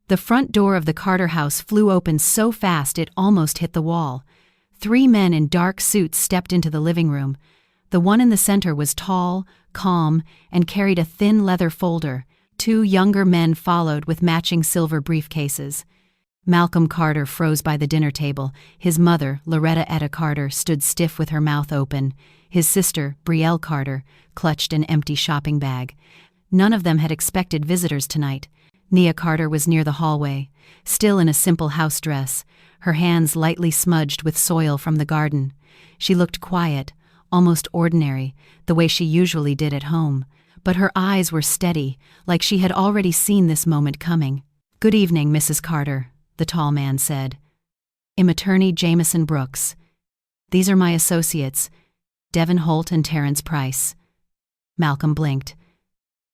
The front door of the Carter house flew open so fast it almost hit the wall. 3 men in dark suits stepped into the living room. The one in the center was tall, calm, and carried a thin leather folder. 2 younger men followed with matching silver briefcases. Malcolm Carter froze by the dinner table. His mother, Loretta Etta Carter, stood stiff with her mouth open. His sister, Brielle Carter, clutched an empty shopping bag. None of them had expected visitors tonight. Nia Carter was near the hallway, still in a simple house dress, her hands lightly smudged with soil from the garden. She looked quiet, almost ordinary, the way she usually did at home, but her eyes were steady, like she had already seen this moment coming. "Good evening, Mrs. Carter," the tall man said. "I'm attorney Jameson Brooks. These are my associates, Devin Holt and Terrence Price." Malcolm blinked.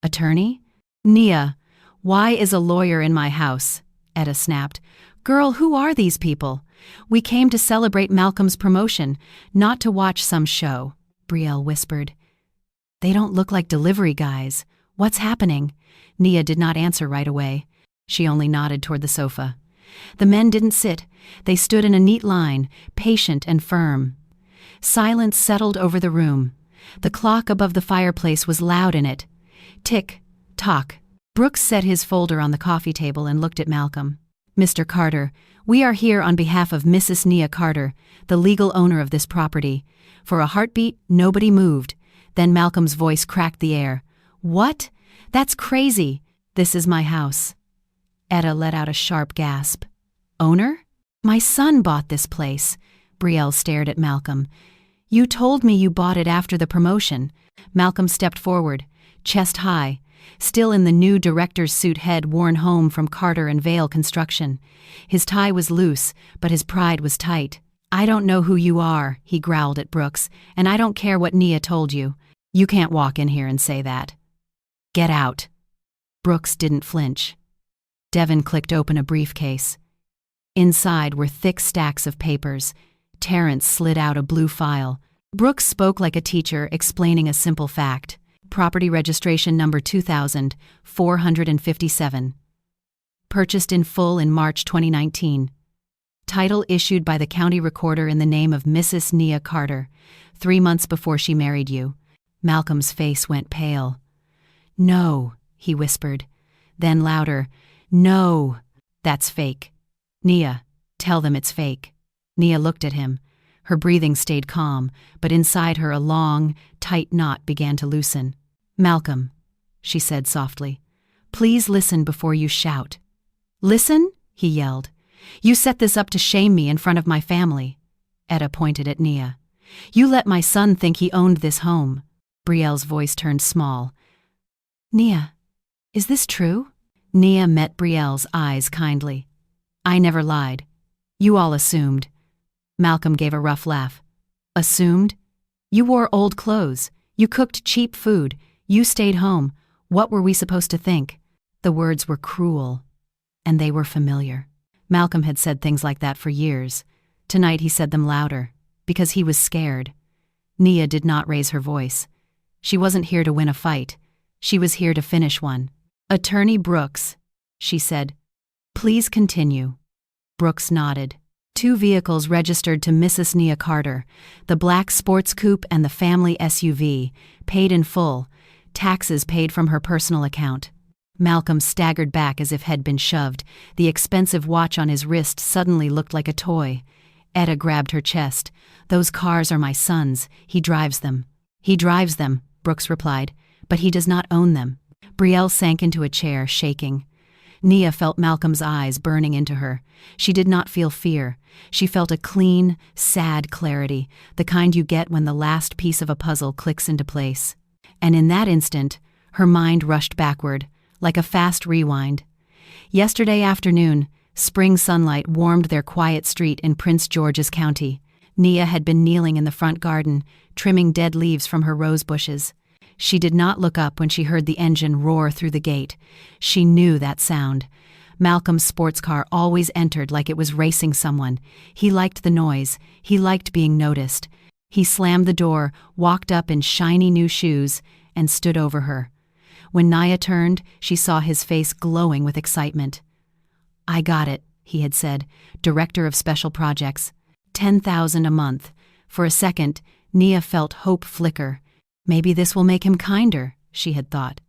"Attorney?" "Nia, why is a lawyer in my house?" Etta snapped. "Girl, who are these people? We came to celebrate Malcolm's promotion, not to watch some show," Brielle whispered. "They don't look like delivery guys. What's happening?" Nia did not answer right away. She only nodded toward the sofa. The men didn't sit. They stood in a neat line, patient and firm. Silence settled over the room. The clock above the fireplace was loud in it. Tick, tock. Brooks set his folder on the coffee table and looked at Malcolm. "Mr. Carter, we are here on behalf of Mrs. Nia Carter, the legal owner of this property." For a heartbeat, nobody moved. Then Malcolm's voice cracked the air. "What? That's crazy. This is my house." Etta let out a sharp gasp. "Owner? My son bought this place." Brielle stared at Malcolm. "You told me you bought it after the promotion." Malcolm stepped forward, chest high, still in the new director's suit head worn home from Carter and Vale Construction. His tie was loose, but his pride was tight. "I don't know who you are," he growled at Brooks, "and I don't care what Nia told you. You can't walk in here and say that. Get out." Brooks didn't flinch. Devin clicked open a briefcase. Inside were thick stacks of papers. Terrence slid out a blue file. Brooks spoke like a teacher explaining a simple fact. Property registration number 2457. Purchased in full in March 2019. Title issued by the county recorder in the name of Mrs. Nia Carter, 3 months before she married you. Malcolm's face went pale. "No," he whispered. Then louder, "No, that's fake. Nia, tell them it's fake." Nia looked at him. Her breathing stayed calm, but inside her a long, tight knot began to loosen. "Malcolm," she said softly, "please listen before you shout." "Listen?" he yelled. "You set this up to shame me in front of my family." Etta pointed at Nia. "You let my son think he owned this home." Brielle's voice turned small. "Nia, is this true?" Nia met Brielle's eyes kindly. "I never lied. You all assumed." Malcolm gave a rough laugh. "Assumed? You wore old clothes. You cooked cheap food. You stayed home. What were we supposed to think?" The words were cruel, and they were familiar. Malcolm had said things like that for years. Tonight he said them louder, because he was scared. Nia did not raise her voice. She wasn't here to win a fight. She was here to finish one. "Attorney Brooks," she said, "please continue." Brooks nodded. 2 vehicles registered to Mrs. Nia Carter, the black sports coupe and the family SUV, paid in full, taxes paid from her personal account. Malcolm staggered back as if head been shoved. The expensive watch on his wrist suddenly looked like a toy. Etta grabbed her chest. "Those cars are my son's. He drives them." "He drives them," Brooks replied, "but he does not own them." Brielle sank into a chair, shaking. Nia felt Malcolm's eyes burning into her. She did not feel fear. She felt a clean, sad clarity, the kind you get when the last piece of a puzzle clicks into place. And in that instant, her mind rushed backward, like a fast rewind. Yesterday afternoon, spring sunlight warmed their quiet street in Prince George's County. Nia had been kneeling in the front garden, trimming dead leaves from her rose bushes. She did not look up when she heard the engine roar through the gate. She knew that sound. Malcolm's sports car always entered like it was racing someone. He liked the noise. He liked being noticed. He slammed the door, walked up in shiny new shoes, and stood over her. When Nia turned, she saw his face glowing with excitement. "I got it," he had said, director of special projects. 10,000 a month. For a second, Nia felt hope flicker. Maybe this will make him kinder, she had thought.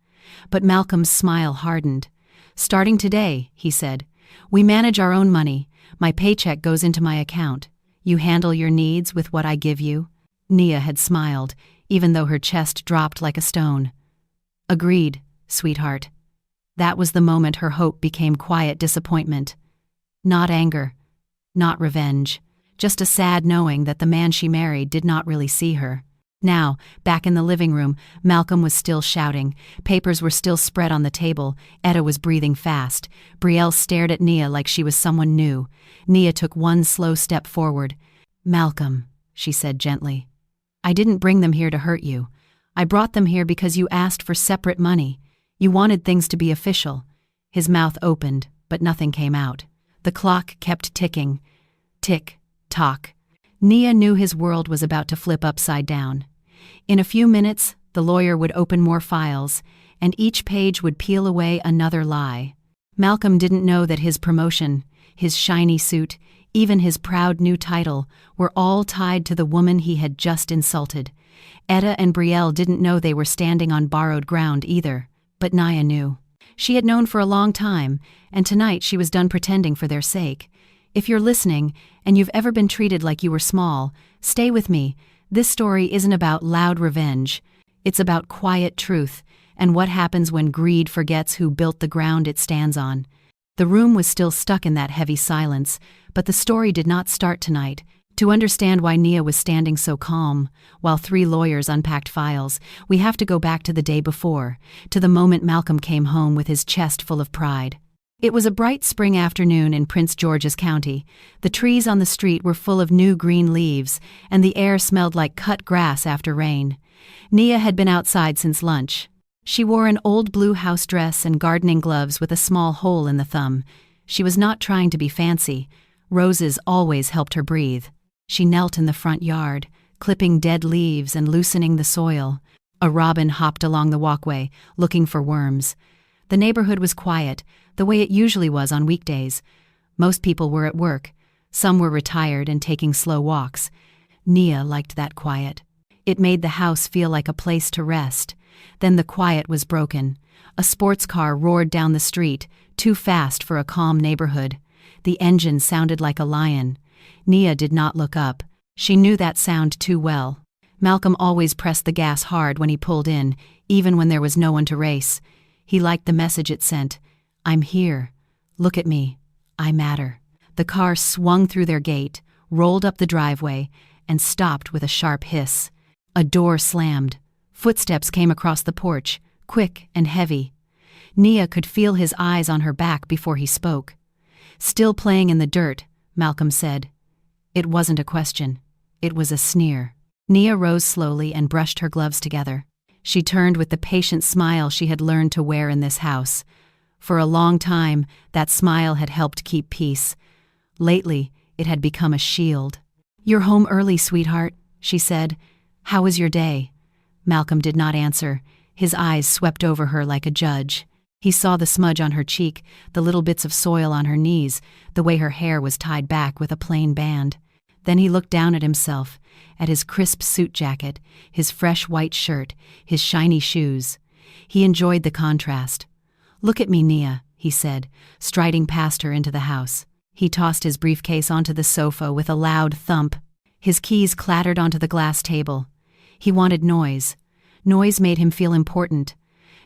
But Malcolm's smile hardened. "Starting today," he said, "we manage our own money. My paycheck goes into my account. You handle your needs with what I give you." Nia had smiled, even though her chest dropped like a stone. "Agreed, sweetheart." That was the moment her hope became quiet disappointment. Not anger, not revenge, just a sad knowing that the man she married did not really see her. Now, back in the living room, Malcolm was still shouting. Papers were still spread on the table. Etta was breathing fast. Brielle stared at Nia like she was someone new. Nia took one slow step forward. "Malcolm," she said gently, "I didn't bring them here to hurt you. I brought them here because you asked for separate money. You wanted things to be official." His mouth opened, but nothing came out. The clock kept ticking. Tick, tock. Nia knew his world was about to flip upside down. In a few minutes, the lawyer would open more files, and each page would peel away another lie. Malcolm didn't know that his promotion, his shiny suit, even his proud new title, were all tied to the woman he had just insulted. Etta and Brielle didn't know they were standing on borrowed ground either, but Nia knew. She had known for a long time, and tonight she was done pretending for their sake. If you're listening, and you've ever been treated like you were small, stay with me. This story isn't about loud revenge. It's about quiet truth, and what happens when greed forgets who built the ground it stands on. The room was still stuck in that heavy silence, but the story did not start tonight. To understand why Nia was standing so calm, while three lawyers unpacked files, we have to go back to the day before, to the moment Malcolm came home with his chest full of pride. It was a bright spring afternoon in Prince George's County. The trees on the street were full of new green leaves, and the air smelled like cut grass after rain. Nia had been outside since lunch. She wore an old blue house dress and gardening gloves with a small hole in the thumb. She was not trying to be fancy. Roses always helped her breathe. She knelt in the front yard, clipping dead leaves and loosening the soil. A robin hopped along the walkway, looking for worms. The neighborhood was quiet, the way it usually was on weekdays. Most people were at work. Some were retired and taking slow walks. Nia liked that quiet. It made the house feel like a place to rest. Then the quiet was broken. A sports car roared down the street, too fast for a calm neighborhood. The engine sounded like a lion. Nia did not look up. She knew that sound too well. Malcolm always pressed the gas hard when he pulled in, even when there was no one to race. He liked the message it sent. "I'm here. Look at me. I matter." The car swung through their gate, rolled up the driveway, and stopped with a sharp hiss. A door slammed. Footsteps came across the porch, quick and heavy. Nia could feel his eyes on her back before he spoke. "Still playing in the dirt," Malcolm said. It wasn't a question. It was a sneer. Nia rose slowly and brushed her gloves together. She turned with the patient smile she had learned to wear in this house. For a long time, that smile had helped keep peace. Lately, it had become a shield. "You're home early, sweetheart," she said. "How was your day?" Malcolm did not answer. His eyes swept over her like a judge. He saw the smudge on her cheek, the little bits of soil on her knees, the way her hair was tied back with a plain band. Then he looked down at himself, at his crisp suit jacket, his fresh white shirt, his shiny shoes. He enjoyed the contrast. "Look at me, Nia," he said, striding past her into the house. He tossed his briefcase onto the sofa with a loud thump. His keys clattered onto the glass table. He wanted noise. Noise made him feel important.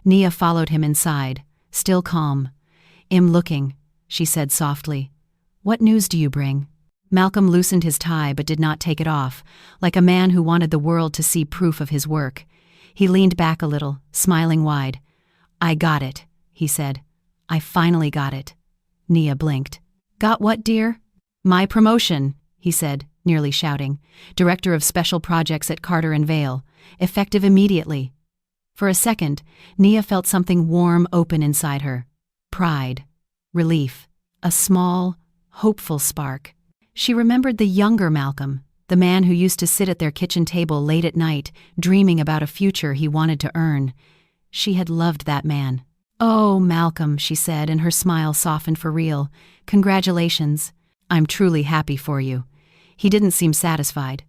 Nia followed him inside, still calm. "I'm looking," she said softly. "What news do you bring?" Malcolm loosened his tie but did not take it off, like a man who wanted the world to see proof of his work. He leaned back a little, smiling wide. "I got it," he said. "I finally got it." Nia blinked. "Got what, dear?" "My promotion," he said, nearly shouting. "Director of Special Projects at Carter & Vale. Effective immediately." For a second, Nia felt something warm open inside her. Pride. Relief. A small, hopeful spark. She remembered the younger Malcolm, the man who used to sit at their kitchen table late at night, dreaming about a future he wanted to earn. She had loved that man. "Oh, Malcolm," she said, and her smile softened for real. "Congratulations. I'm truly happy for you." He didn't seem satisfied.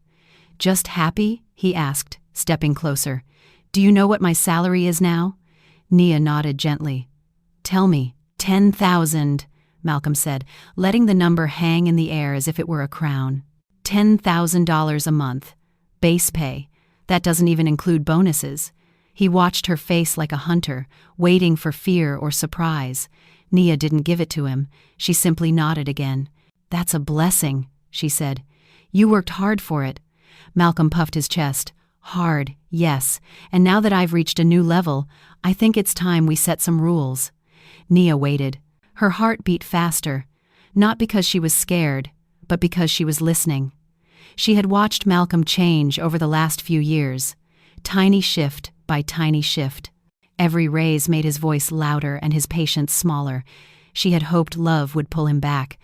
"Just happy?" he asked, stepping closer. "Do you know what my salary is now?" Nia nodded gently. "Tell me." 10,000, Malcolm said, letting the number hang in the air as if it were a crown. $10,000 a month. Base pay. That doesn't even include bonuses. He watched her face like a hunter, waiting for fear or surprise. Nia didn't give it to him. She simply nodded again. "That's a blessing," she said. "You worked hard for it." Malcolm puffed his chest. "Hard, yes. And now that I've reached a new level, I think it's time we set some rules." Nia waited. Her heart beat faster, not because she was scared, but because she was listening. She had watched Malcolm change over the last few years, tiny shift by tiny shift. Every raise made his voice louder and his patience smaller. She had hoped love would pull him back.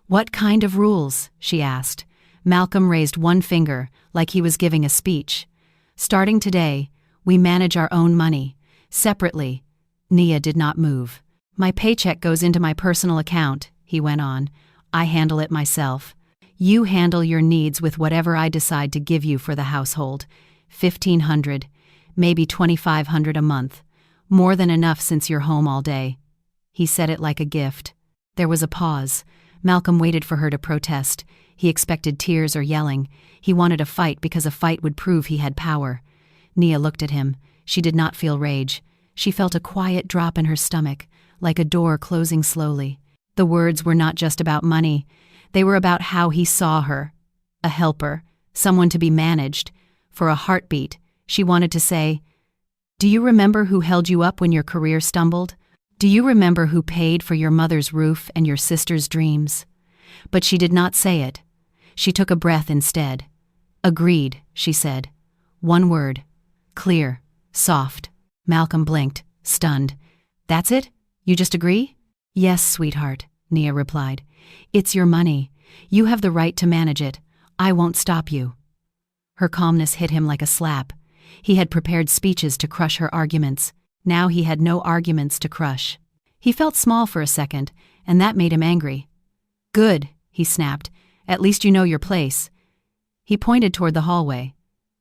"What kind of rules?" she asked. Malcolm raised one finger, like he was giving a speech. "Starting today, we manage our own money, separately." Nia did not move. "My paycheck goes into my personal account," he went on. "I handle it myself. You handle your needs with whatever I decide to give you for the household. 1,500, maybe 2,500 a month. More than enough since you're home all day." He said it like a gift. There was a pause. Malcolm waited for her to protest. He expected tears or yelling. He wanted a fight because a fight would prove he had power. Nia looked at him. She did not feel rage. She felt a quiet drop in her stomach, like a door closing slowly. The words were not just about money. They were about how he saw her. A helper, someone to be managed. For a heartbeat, she wanted to say, "Do you remember who held you up when your career stumbled? Do you remember who paid for your mother's roof and your sister's dreams?" But she did not say it. She took a breath instead. "Agreed," she said. One word. Clear. Soft. Malcolm blinked, stunned. "That's it? You just agree?" "Yes, sweetheart," Nia replied. "It's your money. You have the right to manage it. I won't stop you." Her calmness hit him like a slap. He had prepared speeches to crush her arguments. Now he had no arguments to crush. He felt small for a second, and that made him angry. "Good," he snapped. "At least you know your place." He pointed toward the hallway.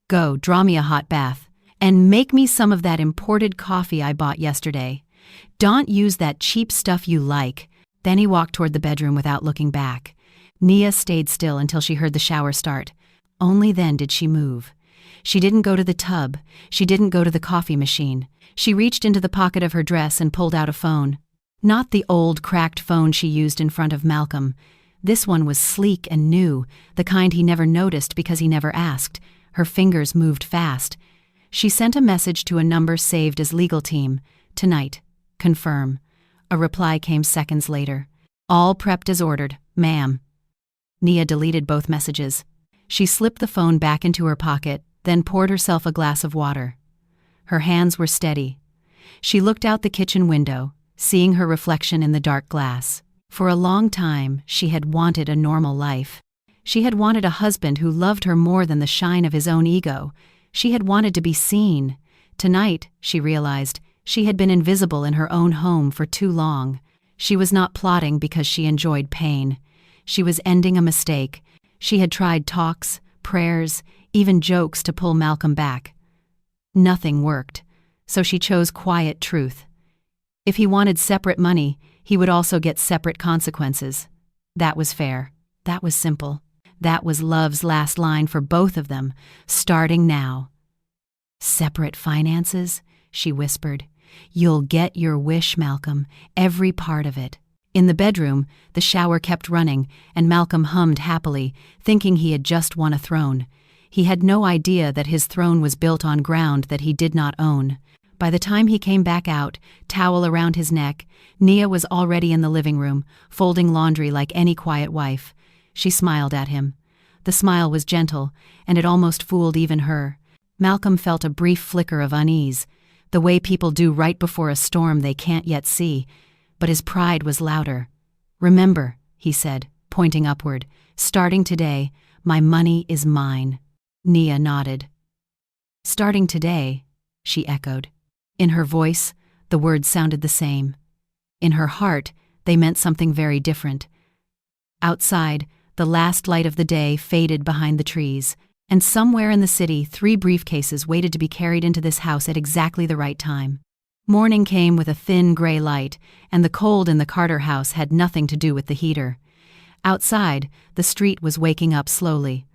"Go, draw me a hot bath. And make me some of that imported coffee I bought yesterday. Don't use that cheap stuff you like." Then he walked toward the bedroom without looking back. Nia stayed still until she heard the shower start. Only then did she move. She didn't go to the tub. She didn't go to the coffee machine. She reached into the pocket of her dress and pulled out a phone. Not the old, cracked phone she used in front of Malcolm. This one was sleek and new, the kind he never noticed because he never asked. Her fingers moved fast. She sent a message to a number saved as legal team. "Tonight. Confirm." A reply came seconds later. "All prepped as ordered, ma'am." Nia deleted both messages. She slipped the phone back into her pocket, then poured herself a glass of water. Her hands were steady. She looked out the kitchen window, seeing her reflection in the dark glass. For a long time, she had wanted a normal life. She had wanted a husband who loved her more than the shine of his own ego. She had wanted to be seen. Tonight, she realized, she had been invisible in her own home for too long. She was not plotting because she enjoyed pain. She was ending a mistake. She had tried talks, prayers, even jokes to pull Malcolm back. Nothing worked, so she chose quiet truth. If he wanted separate money, he would also get separate consequences. That was fair. That was simple. That was love's last line for both of them, starting now. "Separate finances?" she whispered. "You'll get your wish, Malcolm, every part of it." In the bedroom, the shower kept running, and Malcolm hummed happily, thinking he had just won a throne. He had no idea that his throne was built on ground that he did not own. By the time he came back out, towel around his neck, Nia was already in the living room, folding laundry like any quiet wife. She smiled at him. The smile was gentle, and it almost fooled even her. Malcolm felt a brief flicker of unease, the way people do right before a storm they can't yet see, but his pride was louder. "Remember," he said, pointing upward, "starting today, my money is mine." Nia nodded. "Starting today," she echoed. In her voice, The words sounded the same. In her heart, they meant something very different. Outside, the last light of the day faded behind the trees, and somewhere in the city 3 briefcases waited to be carried into this house at exactly the right time. Morning came with a thin gray light, and the cold in the Carter house had nothing to do with the heater. Outside, the street was waking up slowly.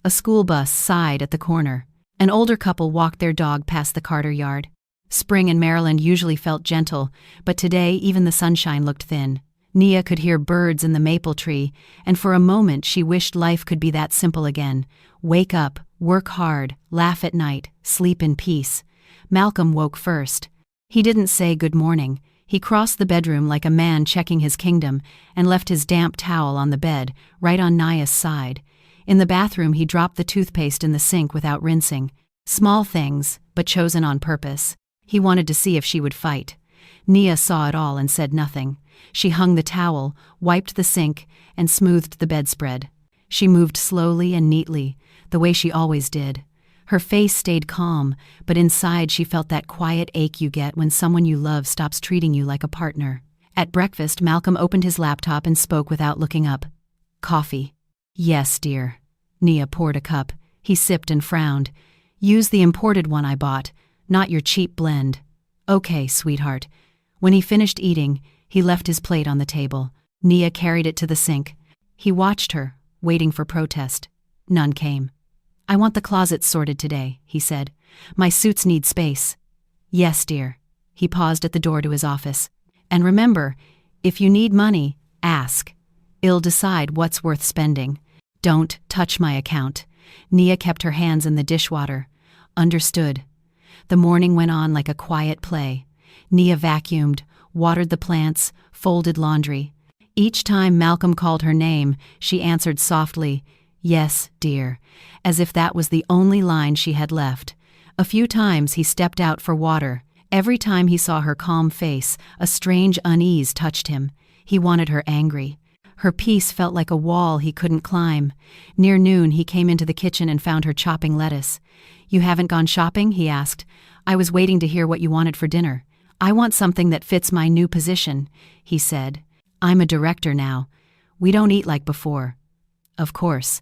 A school bus sighed at the corner. An older couple walked their dog past the Carter yard. Spring in Maryland usually felt gentle, but today even the sunshine looked thin. Nia could hear birds in the maple tree, and for a moment she wished life could be that simple again. Wake up, work hard, laugh at night, sleep in peace. Malcolm woke first. He didn't say good morning. He crossed the bedroom like a man checking his kingdom and left his damp towel on the bed, right on Nia's side. In the bathroom he dropped the toothpaste in the sink without rinsing. Small things, but chosen on purpose. He wanted to see if she would fight. Nia saw it all and said nothing. She hung the towel, wiped the sink, and smoothed the bedspread. She moved slowly and neatly, the way she always did. Her face stayed calm, but inside she felt that quiet ache you get when someone you love stops treating you like a partner. At breakfast, Malcolm opened his laptop and spoke without looking up. Coffee. Yes, dear. Nia poured a cup. He sipped and frowned. Use the imported one I bought, not your cheap blend. Okay, sweetheart. When he finished eating, he left his plate on the table. Nia carried it to the sink. He watched her, waiting for protest. None came. I want the closet sorted today, he said. My suits need space. Yes, dear. He paused at the door to his office. And remember, if you need money, ask. I'll decide what's worth spending. Don't touch my account. Nia kept her hands in the dishwater. Understood. The morning went on like a quiet play. Nia vacuumed, watered the plants, folded laundry. Each time Malcolm called her name, she answered softly, Yes, dear, as if that was the only line she had left. A few times he stepped out for water. Every time he saw her calm face, a strange unease touched him. He wanted her angry. Her peace felt like a wall he couldn't climb. Near noon, he came into the kitchen and found her chopping lettuce. You haven't gone shopping? He asked. I was waiting to hear what you wanted for dinner. I want something that fits my new position, he said. I'm a director now. We don't eat like before. Of course.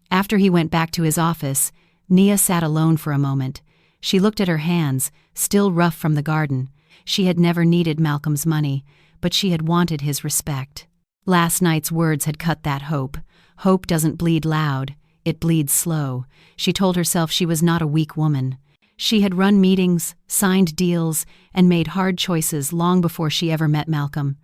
After he went back to his office, Nia sat alone for a moment. She looked at her hands, still rough from the garden. She had never needed Malcolm's money, but she had wanted his respect. Last night's words had cut that hope. Hope doesn't bleed loud, it bleeds slow. She told herself she was not a weak woman. She had run meetings, signed deals, and made hard choices long before she ever met Malcolm.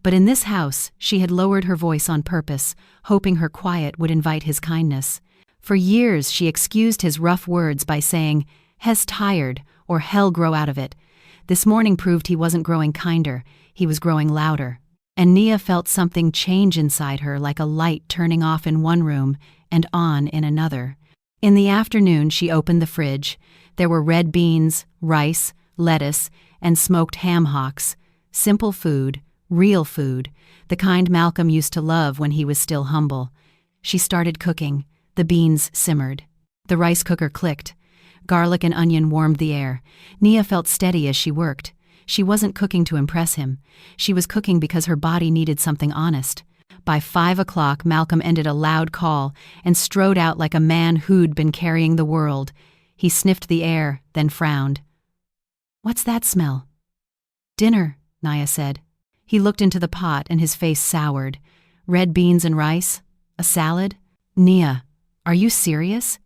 But in this house, she had lowered her voice on purpose, hoping her quiet would invite his kindness. For years, she excused his rough words by saying, "Hes tired," or "hell grow out of it." This morning proved he wasn't growing kinder, he was growing louder. And Nia felt something change inside her, like a light turning off in one room and on in another. In the afternoon, she opened the fridge. There were red beans, rice, lettuce, and smoked ham hocks. Simple food, real food, the kind Malcolm used to love when he was still humble. She started cooking. The beans simmered. The rice cooker clicked. Garlic and onion warmed the air. Nia felt steady as she worked. She wasn't cooking to impress him. She was cooking because her body needed something honest. By 5 o'clock, Malcolm ended a loud call and strode out like a man who'd been carrying the world. He sniffed the air, then frowned. What's that smell? Dinner, Nia said. He looked into the pot and his face soured. Red beans and rice? A salad? Nia, are you serious?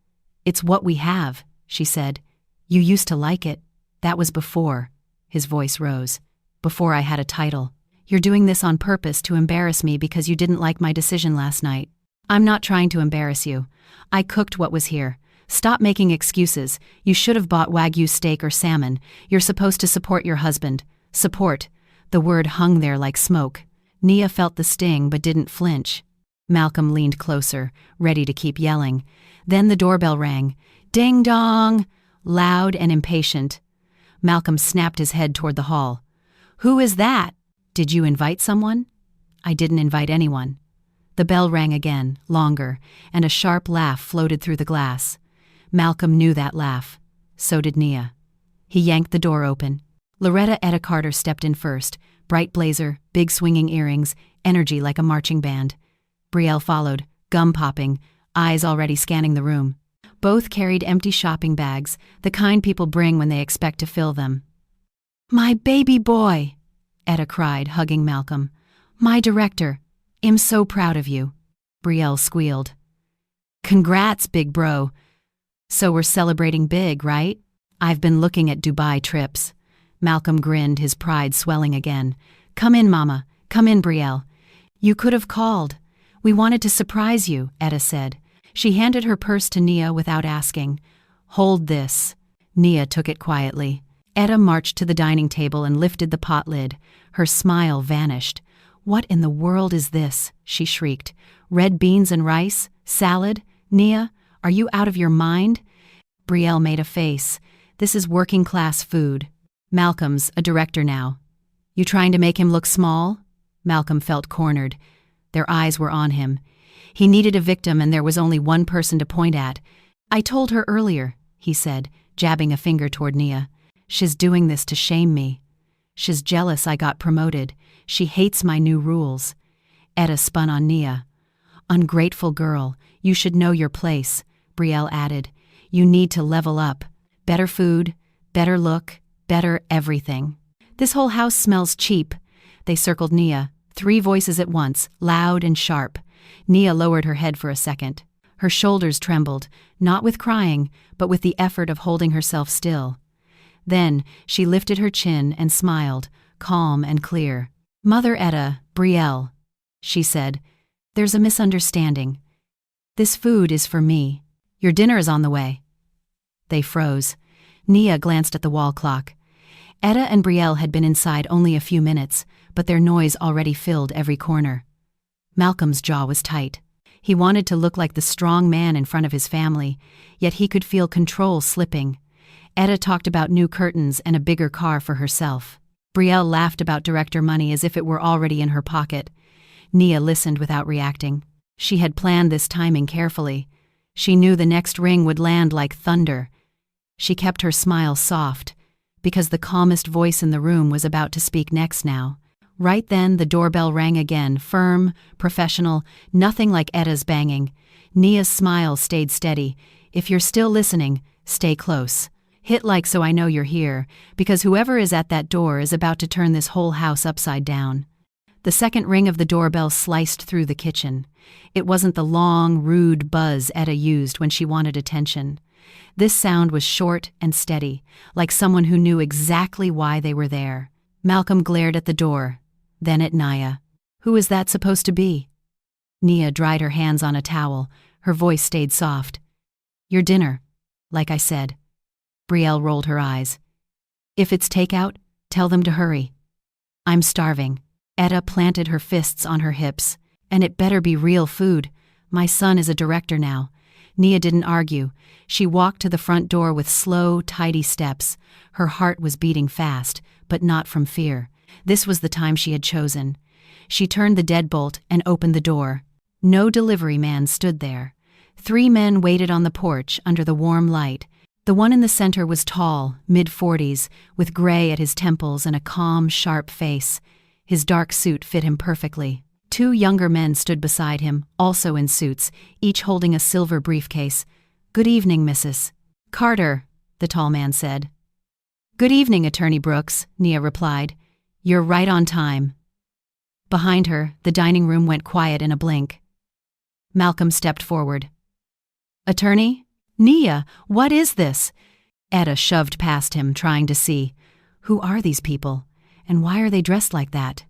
It's what we have, she said. You used to like it. That was before. His voice rose. Before I had a title. You're doing this on purpose to embarrass me because you didn't like my decision last night. I'm not trying to embarrass you. I cooked what was here. Stop making excuses. You should have bought Wagyu steak or salmon. You're supposed to support your husband. Support. The word hung there like smoke. Nia felt the sting but didn't flinch. Malcolm leaned closer, ready to keep yelling. Then the doorbell rang. Ding dong! Loud and impatient. Malcolm snapped his head toward the hall. Who is that? Did you invite someone? I didn't invite anyone. The bell rang again, longer, and a sharp laugh floated through the glass. Malcolm knew that laugh. So did Nia. He yanked the door open. Loretta Etta Carter stepped in first, bright blazer, big swinging earrings, energy like a marching band. Brielle followed, gum popping, eyes already scanning the room. Both carried empty shopping bags, the kind people bring when they expect to fill them. "My baby boy!" Etta cried, hugging Malcolm. "My director. I'm so proud of you." Brielle squealed. "Congrats, big bro. So we're celebrating big, right? I've been looking at Dubai trips." Malcolm grinned, his pride swelling again. "Come in, Mama. Come in, Brielle. You could have called. We wanted to surprise you," Etta said. She handed her purse to Nia without asking. "Hold this." Nia took it quietly. Etta marched to the dining table and lifted the pot lid. Her smile vanished. "What in the world is this?" she shrieked. "Red beans and rice? Salad? Nia, are you out of your mind?" Brielle made a face. "This is working-class food. Malcolm's a director now. You trying to make him look small?" Malcolm felt cornered. Their eyes were on him. He needed a victim and there was only one person to point at. "I told her earlier," he said, jabbing a finger toward Nia. "She's doing this to shame me. She's jealous I got promoted. She hates my new rules." Etta spun on Nia. "Ungrateful girl, you should know your place," Brielle added. "You need to level up. Better food, better look, better everything. This whole house smells cheap." They circled Nia, 3 voices at once, loud and sharp. Nia lowered her head for a second. Her shoulders trembled, not with crying, but with the effort of holding herself still. Then she lifted her chin and smiled, calm and clear. "Mother Etta, Brielle," she said, "there's a misunderstanding. This food is for me. Your dinner is on the way." They froze. Nia glanced at the wall clock. Etta and Brielle had been inside only a few minutes, but their noise already filled every corner. Malcolm's jaw was tight. He wanted to look like the strong man in front of his family, yet he could feel control slipping. Etta talked about new curtains and a bigger car for herself. Brielle laughed about director money as if it were already in her pocket. Nia listened without reacting. She had planned this timing carefully. She knew the next ring would land like thunder. She kept her smile soft, because the calmest voice in the room was about to speak next now. Right then, the doorbell rang again, firm, professional, nothing like Etta's banging. Nia's smile stayed steady. "If you're still listening, stay close. Hit like so I know you're here, because whoever is at that door is about to turn this whole house upside down." The second ring of the doorbell sliced through the kitchen. It wasn't the long, rude buzz Etta used when she wanted attention. This sound was short and steady, like someone who knew exactly why they were there. Malcolm glared at the door, then at Nia. "Who is that supposed to be?" Nia dried her hands on a towel. Her voice stayed soft. "Your dinner, like I said." Brielle rolled her eyes. "If it's takeout, tell them to hurry. I'm starving." Etta planted her fists on her hips. "And it better be real food. My son is a director now." Nia didn't argue. She walked to the front door with slow, tidy steps. Her heart was beating fast, but not from fear. This was the time she had chosen. She turned the deadbolt and opened the door. No delivery man stood there. 3 men waited on the porch under the warm light. The one in the center was tall, mid-40s, with gray at his temples and a calm, sharp face. His dark suit fit him perfectly. 2 younger men stood beside him, also in suits, each holding a silver briefcase. "Good evening, Mrs. Carter," the tall man said. "Good evening, Attorney Brooks," Nia replied. "You're right on time." Behind her, the dining room went quiet in a blink. Malcolm stepped forward. "Attorney? Nia, what is this?" Etta shoved past him, trying to see. "Who are these people? And why are they dressed like that?"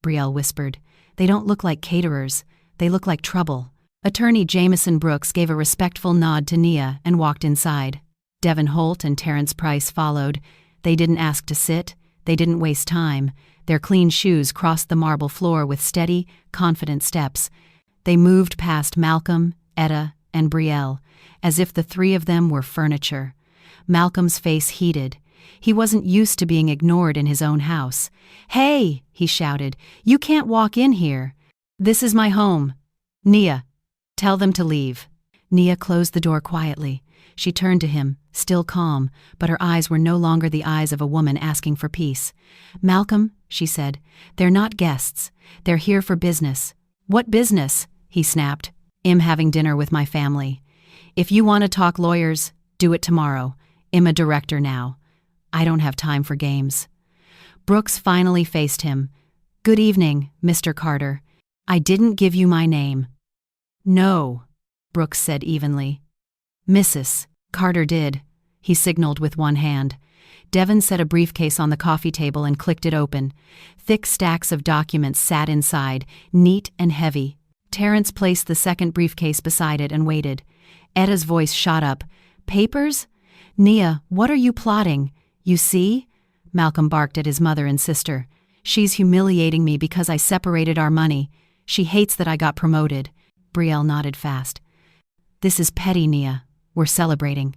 Brielle whispered. "They don't look like caterers. They look like trouble." Attorney Jameson Brooks gave a respectful nod to Nia and walked inside. Devin Holt and Terrence Price followed. They didn't ask to sit. They didn't waste time. Their clean shoes crossed the marble floor with steady, confident steps. They moved past Malcolm, Etta, and Brielle, as if the 3 of them were furniture. Malcolm's face heated. He wasn't used to being ignored in his own house. "Hey!" he shouted. "You can't walk in here. This is my home. Nia, tell them to leave." Nia closed the door quietly. She turned to him, still calm, but her eyes were no longer the eyes of a woman asking for peace. "Malcolm," she said, "they're not guests. They're here for business." "What business?" he snapped. "I'm having dinner with my family. If you want to talk lawyers, do it tomorrow. I'm a director now. I don't have time for games." Brooks finally faced him. "Good evening, Mr. Carter. I didn't give you my name." "No," Brooks said evenly. "Mrs. Carter did," he signaled with one hand. Devon set a briefcase on the coffee table and clicked it open. Thick stacks of documents sat inside, neat and heavy. Terrence placed the second briefcase beside it and waited. Etta's voice shot up. "Papers? Nia, what are you plotting? You see?" Malcolm barked at his mother and sister. "She's humiliating me because I separated our money. She hates that I got promoted." Brielle nodded fast. "This is petty, Nia. We're celebrating."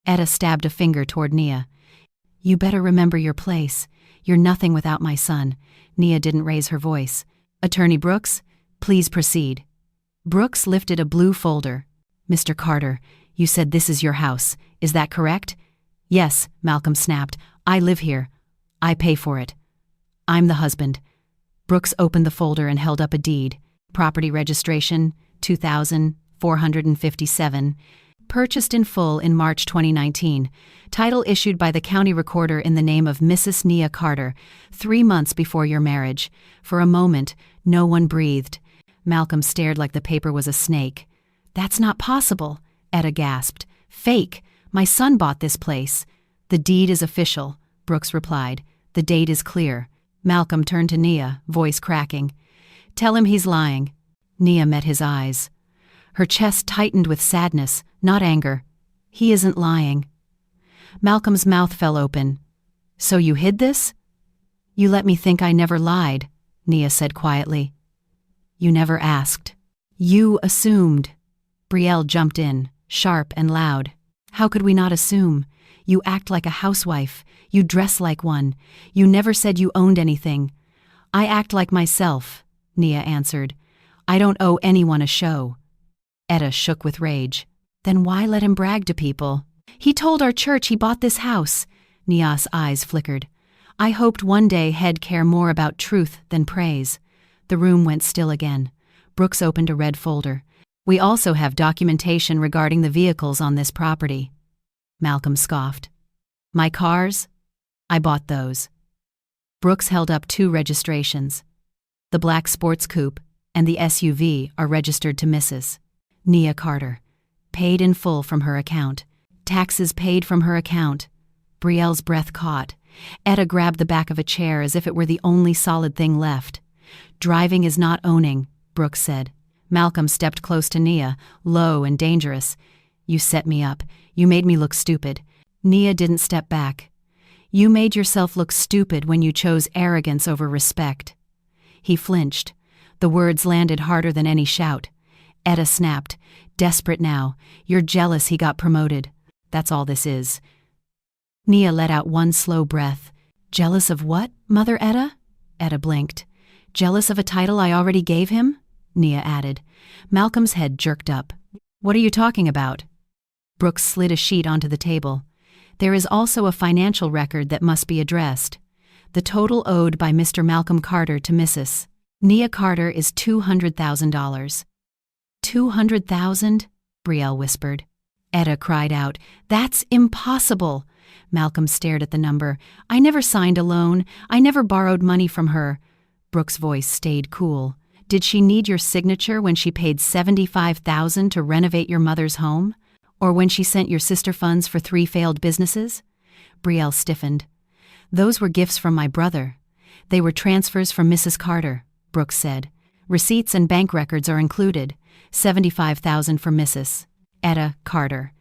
Etta stabbed a finger toward Nia. "You better remember your place. You're nothing without my son." Nia didn't raise her voice. "Attorney Brooks, please proceed." Brooks lifted a blue folder. "Mr. Carter, you said this is your house. Is that correct?" "Yes," Malcolm snapped. "I live here. I pay for it. I'm the husband." Brooks opened the folder and held up a deed. Property registration, 2457. Purchased in full in March 2019. Title issued by the county recorder in the name of Mrs. Nia Carter, 3 months before your marriage. For a moment, no one breathed. Malcolm stared like the paper was a snake. "That's not possible," Etta gasped. "Fake. My son bought this place." "The deed is official," Brooks replied. "The date is clear." Malcolm turned to Nia, voice cracking. "Tell him he's lying." Nia met his eyes. Her chest tightened with sadness, not anger. "He isn't lying." Malcolm's mouth fell open. "So you hid this?" "You let me think I never lied," Nia said quietly. "You never asked. You assumed." Brielle jumped in, sharp and loud. "How could we not assume? You act like a housewife. You dress like one. You never said you owned anything." "I act like myself," Nia answered. "I don't owe anyone a show." Etta shook with rage. "Then why let him brag to people?" "He told our church he bought this house." Nia's eyes flickered. "I hoped one day he'd care more about truth than praise." The room went still again. Brooks opened a red folder. "We also have documentation regarding the vehicles on this property." Malcolm scoffed. "My cars? I bought those." Brooks held up 2 registrations. "The black sports coupe and the SUV are registered to Mrs. Nia Carter. Paid in full from her account. Taxes paid from her account." Brielle's breath caught. Etta grabbed the back of a chair as if it were the only solid thing left. "Driving is not owning," Brooks said. Malcolm stepped close to Nia, low and dangerous. "You set me up. You made me look stupid." Nia didn't step back. "You made yourself look stupid when you chose arrogance over respect." He flinched. The words landed harder than any shout. Etta snapped. "Desperate now. You're jealous he got promoted. That's all this is." Nia let out one slow breath. "Jealous of what, Mother Etta?" Etta blinked. "Jealous of a title I already gave him?" Nia added. Malcolm's head jerked up. "What are you talking about?" Brooks slid a sheet onto the table. "There is also a financial record that must be addressed. The total owed by Mr. Malcolm Carter to Mrs. Nia Carter is $200,000. $200,000? Brielle whispered. Etta cried out, "That's impossible!" Malcolm stared at the number. "I never signed a loan. I never borrowed money from her." Brooks' voice stayed cool. "Did she need your signature when she paid $75,000 to renovate your mother's home? Or when she sent your sister funds for 3 failed businesses?" Brielle stiffened. "Those were gifts from my brother. They were transfers from Mrs. Carter," Brooks said. "Receipts and bank records are included. $75,000 for Mrs. Etta Carter.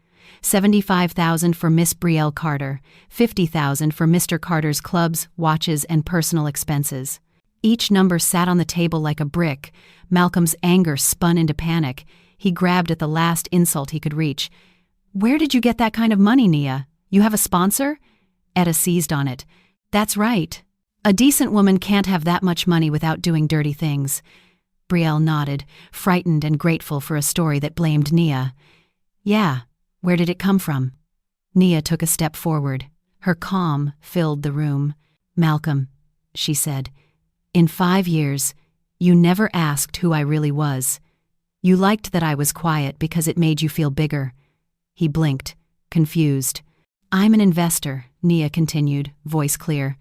$75,000 for Miss Brielle Carter. $50,000 for Mr. Carter's clubs, watches, and personal expenses." Each number sat on the table like a brick. Malcolm's anger spun into panic. He grabbed at the last insult he could reach. "Where did you get that kind of money, Nia? You have a sponsor?" Etta seized on it. "That's right. A decent woman can't have that much money without doing dirty things." Brielle nodded, frightened and grateful for a story that blamed Nia. "Yeah, Where did it come from? Nia took a step forward. Her calm filled the room. Malcolm, she said, in 5 years, you never asked who I really was. You liked that I was quiet because it made you feel bigger. He blinked, confused. I'm an investor, Nia continued, voice clear.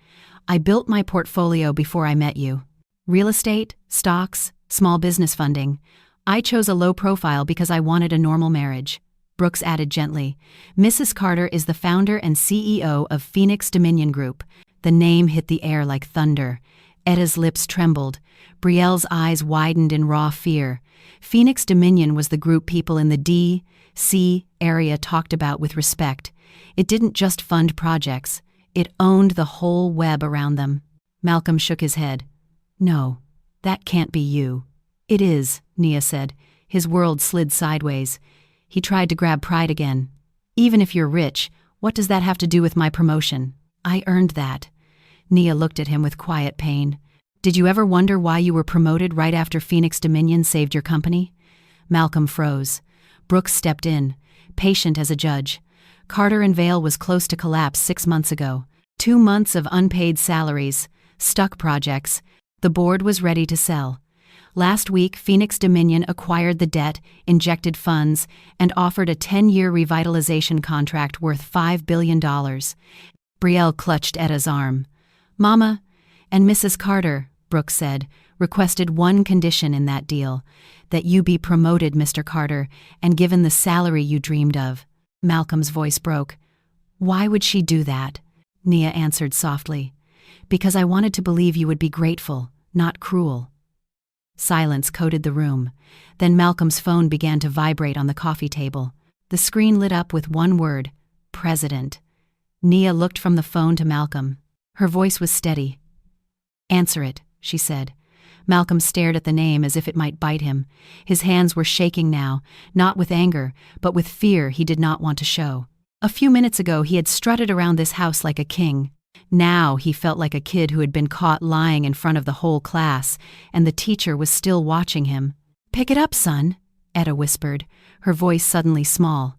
I built my portfolio before I met you. Real estate, stocks, small business funding. I chose a low profile because I wanted a normal marriage. Brooks added gently, Mrs. Carter is the founder and CEO of Phoenix Dominion Group. The name hit the air like thunder. Etta's lips trembled. Brielle's eyes widened in raw fear. Phoenix Dominion was the group people in the D.C. area talked about with respect. It didn't just fund projects. It owned the whole web around them. Malcolm shook his head. No, that can't be you. It is, Nia said. His world slid sideways. He tried to grab pride again. Even if you're rich, what does that have to do with my promotion? I earned that. Nia looked at him with quiet pain. Did you ever wonder why you were promoted right after Phoenix Dominion saved your company? Malcolm froze. Brooks stepped in, patient as a judge. Carter and Vale was close to collapse 6 months ago. 2 months of unpaid salaries, stuck projects. The board was ready to sell. Last week, Phoenix Dominion acquired the debt, injected funds, and offered a 10-year revitalization contract worth $5 billion. Brielle clutched Etta's arm. Mama and Mrs. Carter, Brooks said, requested one condition in that deal, that you be promoted, Mr. Carter, and given the salary you dreamed of. Malcolm's voice broke. Why would she do that? Nia answered softly. Because I wanted to believe you would be grateful, not cruel. Silence coated the room. Then Malcolm's phone began to vibrate on the coffee table. The screen lit up with one word, President. Nia looked from the phone to Malcolm. Her voice was steady. Answer it, she said. Malcolm stared at the name as if it might bite him. His hands were shaking now, not with anger, but with fear he did not want to show. A few minutes ago he had strutted around this house like a king. Now he felt like a kid who had been caught lying in front of the whole class, and the teacher was still watching him. Pick it up, son, Etta whispered, her voice suddenly small.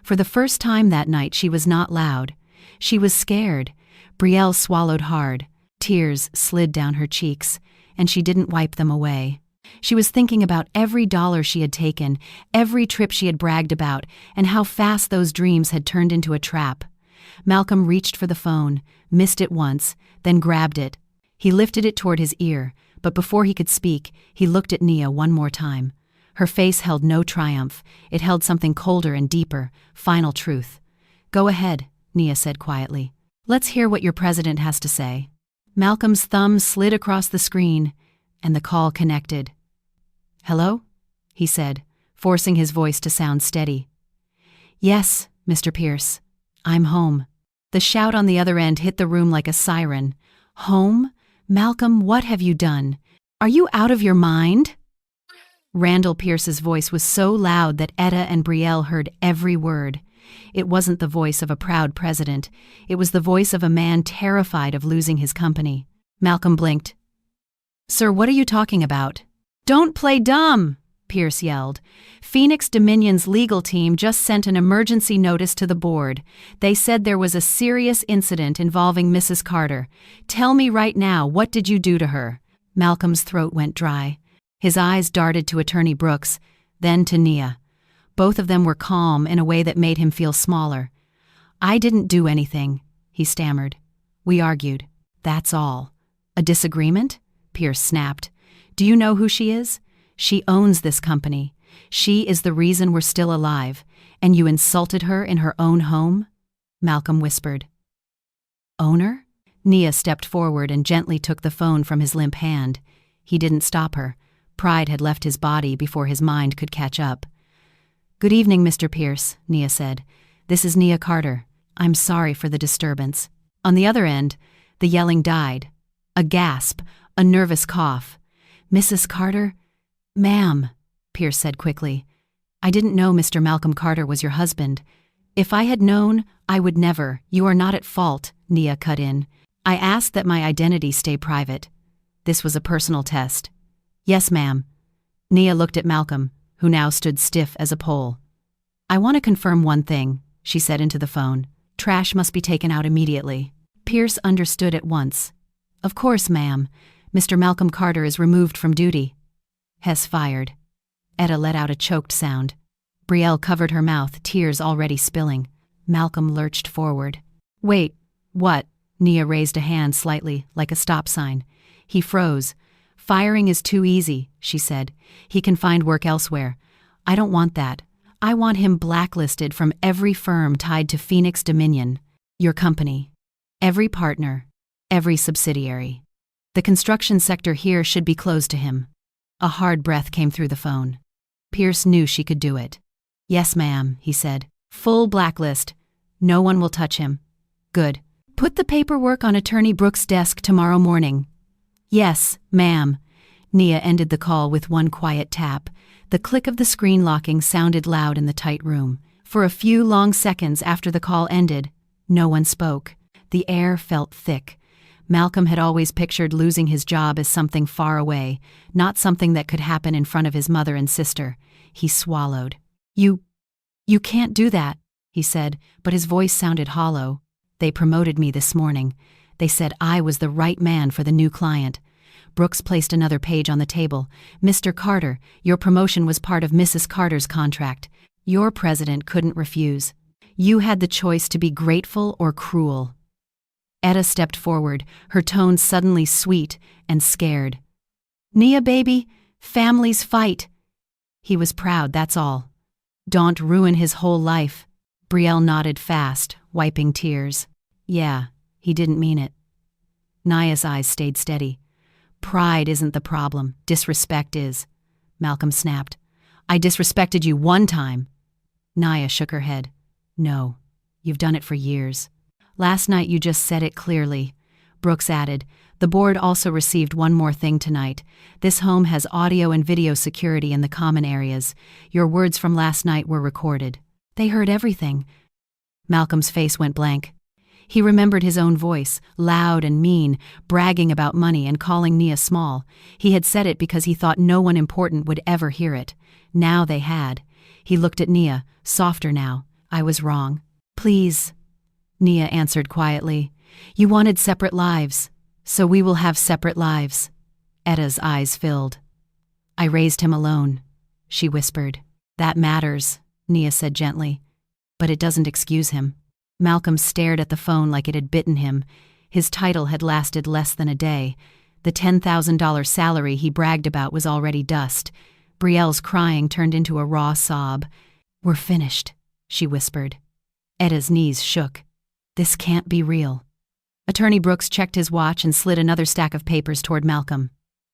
For the first time that night she was not loud. She was scared. Brielle swallowed hard. Tears slid down her cheeks, and she didn't wipe them away. She was thinking about every dollar she had taken, every trip she had bragged about, and how fast those dreams had turned into a trap. Malcolm reached for the phone, missed it once, then grabbed it. He lifted it toward his ear, but before he could speak, he looked at Nia one more time. Her face held no triumph. It held something colder and deeper, final truth. Go ahead, Nia said quietly. Let's hear what your president has to say. Malcolm's thumb slid across the screen, and the call connected. Hello? He said, forcing his voice to sound steady. Yes, Mr. Pierce. I'm home. The shout on the other end hit the room like a siren. Home? Malcolm, what have you done? Are you out of your mind? Randall Pierce's voice was so loud that Etta and Brielle heard every word. It wasn't the voice of a proud president. It was the voice of a man terrified of losing his company. Malcolm blinked. Sir, what are you talking about? Don't play dumb, Pierce yelled. Phoenix Dominion's legal team just sent an emergency notice to the board. They said there was a serious incident involving Mrs. Carter. Tell me right now, what did you do to her? Malcolm's throat went dry. His eyes darted to Attorney Brooks, then to Nia. Both of them were calm in a way that made him feel smaller. I didn't do anything, he stammered. We argued. That's all. A disagreement? Pierce snapped. Do you know who she is? She owns this company. She is the reason we're still alive, and you insulted her in her own home? Malcolm whispered. Owner? Nia stepped forward and gently took the phone from his limp hand. He didn't stop her. Pride had left his body before his mind could catch up. Good evening, Mr. Pierce, Nia said. This is Nia Carter. I'm sorry for the disturbance. On the other end, the yelling died. A gasp, a nervous cough. Mrs. Carter? Ma'am, Pierce said quickly. I didn't know Mr. Malcolm Carter was your husband. If I had known, I would never. You are not at fault, Nia cut in. I asked that my identity stay private. This was a personal test. Yes, ma'am. Nia looked at Malcolm, who now stood stiff as a pole. I want to confirm one thing, she said into the phone. Trash must be taken out immediately. Pierce understood at once. Of course, ma'am. Mr. Malcolm Carter is removed from duty. Hess fired. Etta let out a choked sound. Brielle covered her mouth, tears already spilling. Malcolm lurched forward. Wait, what? Nia raised a hand slightly, like a stop sign. He froze. Firing is too easy, she said. He can find work elsewhere. I don't want that. I want him blacklisted from every firm tied to Phoenix Dominion, your company. Every partner, every subsidiary. The construction sector here should be closed to him. A hard breath came through the phone. Pierce knew she could do it. Yes, ma'am, he said. Full blacklist. No one will touch him. Good. Put the paperwork on Attorney Brooks' desk tomorrow morning. Yes, ma'am. Nia ended the call with one quiet tap. The click of the screen locking sounded loud in the tight room. For a few long seconds after the call ended, no one spoke. The air felt thick. Malcolm had always pictured losing his job as something far away, not something that could happen in front of his mother and sister. He swallowed. You can't do that, he said, but his voice sounded hollow. They promoted me this morning. They said I was the right man for the new client. Brooks placed another page on the table. Mr. Carter, your promotion was part of Mrs. Carter's contract. Your president couldn't refuse. You had the choice to be grateful or cruel. Etta stepped forward, her tone suddenly sweet and scared. Nia, baby, families fight. He was proud, that's all. Don't ruin his whole life. Brielle nodded fast, wiping tears. Yeah, he didn't mean it. Nia's eyes stayed steady. Pride isn't the problem, disrespect is. Malcolm snapped. I disrespected you one time. Nia shook her head. No, you've done it for years. Last night you just said it clearly. Brooks added, the board also received one more thing tonight. This home has audio and video security in the common areas. Your words from last night were recorded. They heard everything. Malcolm's face went blank. He remembered his own voice, loud and mean, bragging about money and calling Nia small. He had said it because he thought no one important would ever hear it. Now they had. He looked at Nia, softer now. I was wrong. Please. Nia answered quietly. You wanted separate lives, so we will have separate lives. Etta's eyes filled. I raised him alone, she whispered. That matters, Nia said gently. But it doesn't excuse him. Malcolm stared at the phone like it had bitten him. His title had lasted less than a day. The $10,000 salary he bragged about was already dust. Brielle's crying turned into a raw sob. We're finished, she whispered. Etta's knees shook. This can't be real. Attorney Brooks checked his watch and slid another stack of papers toward Malcolm.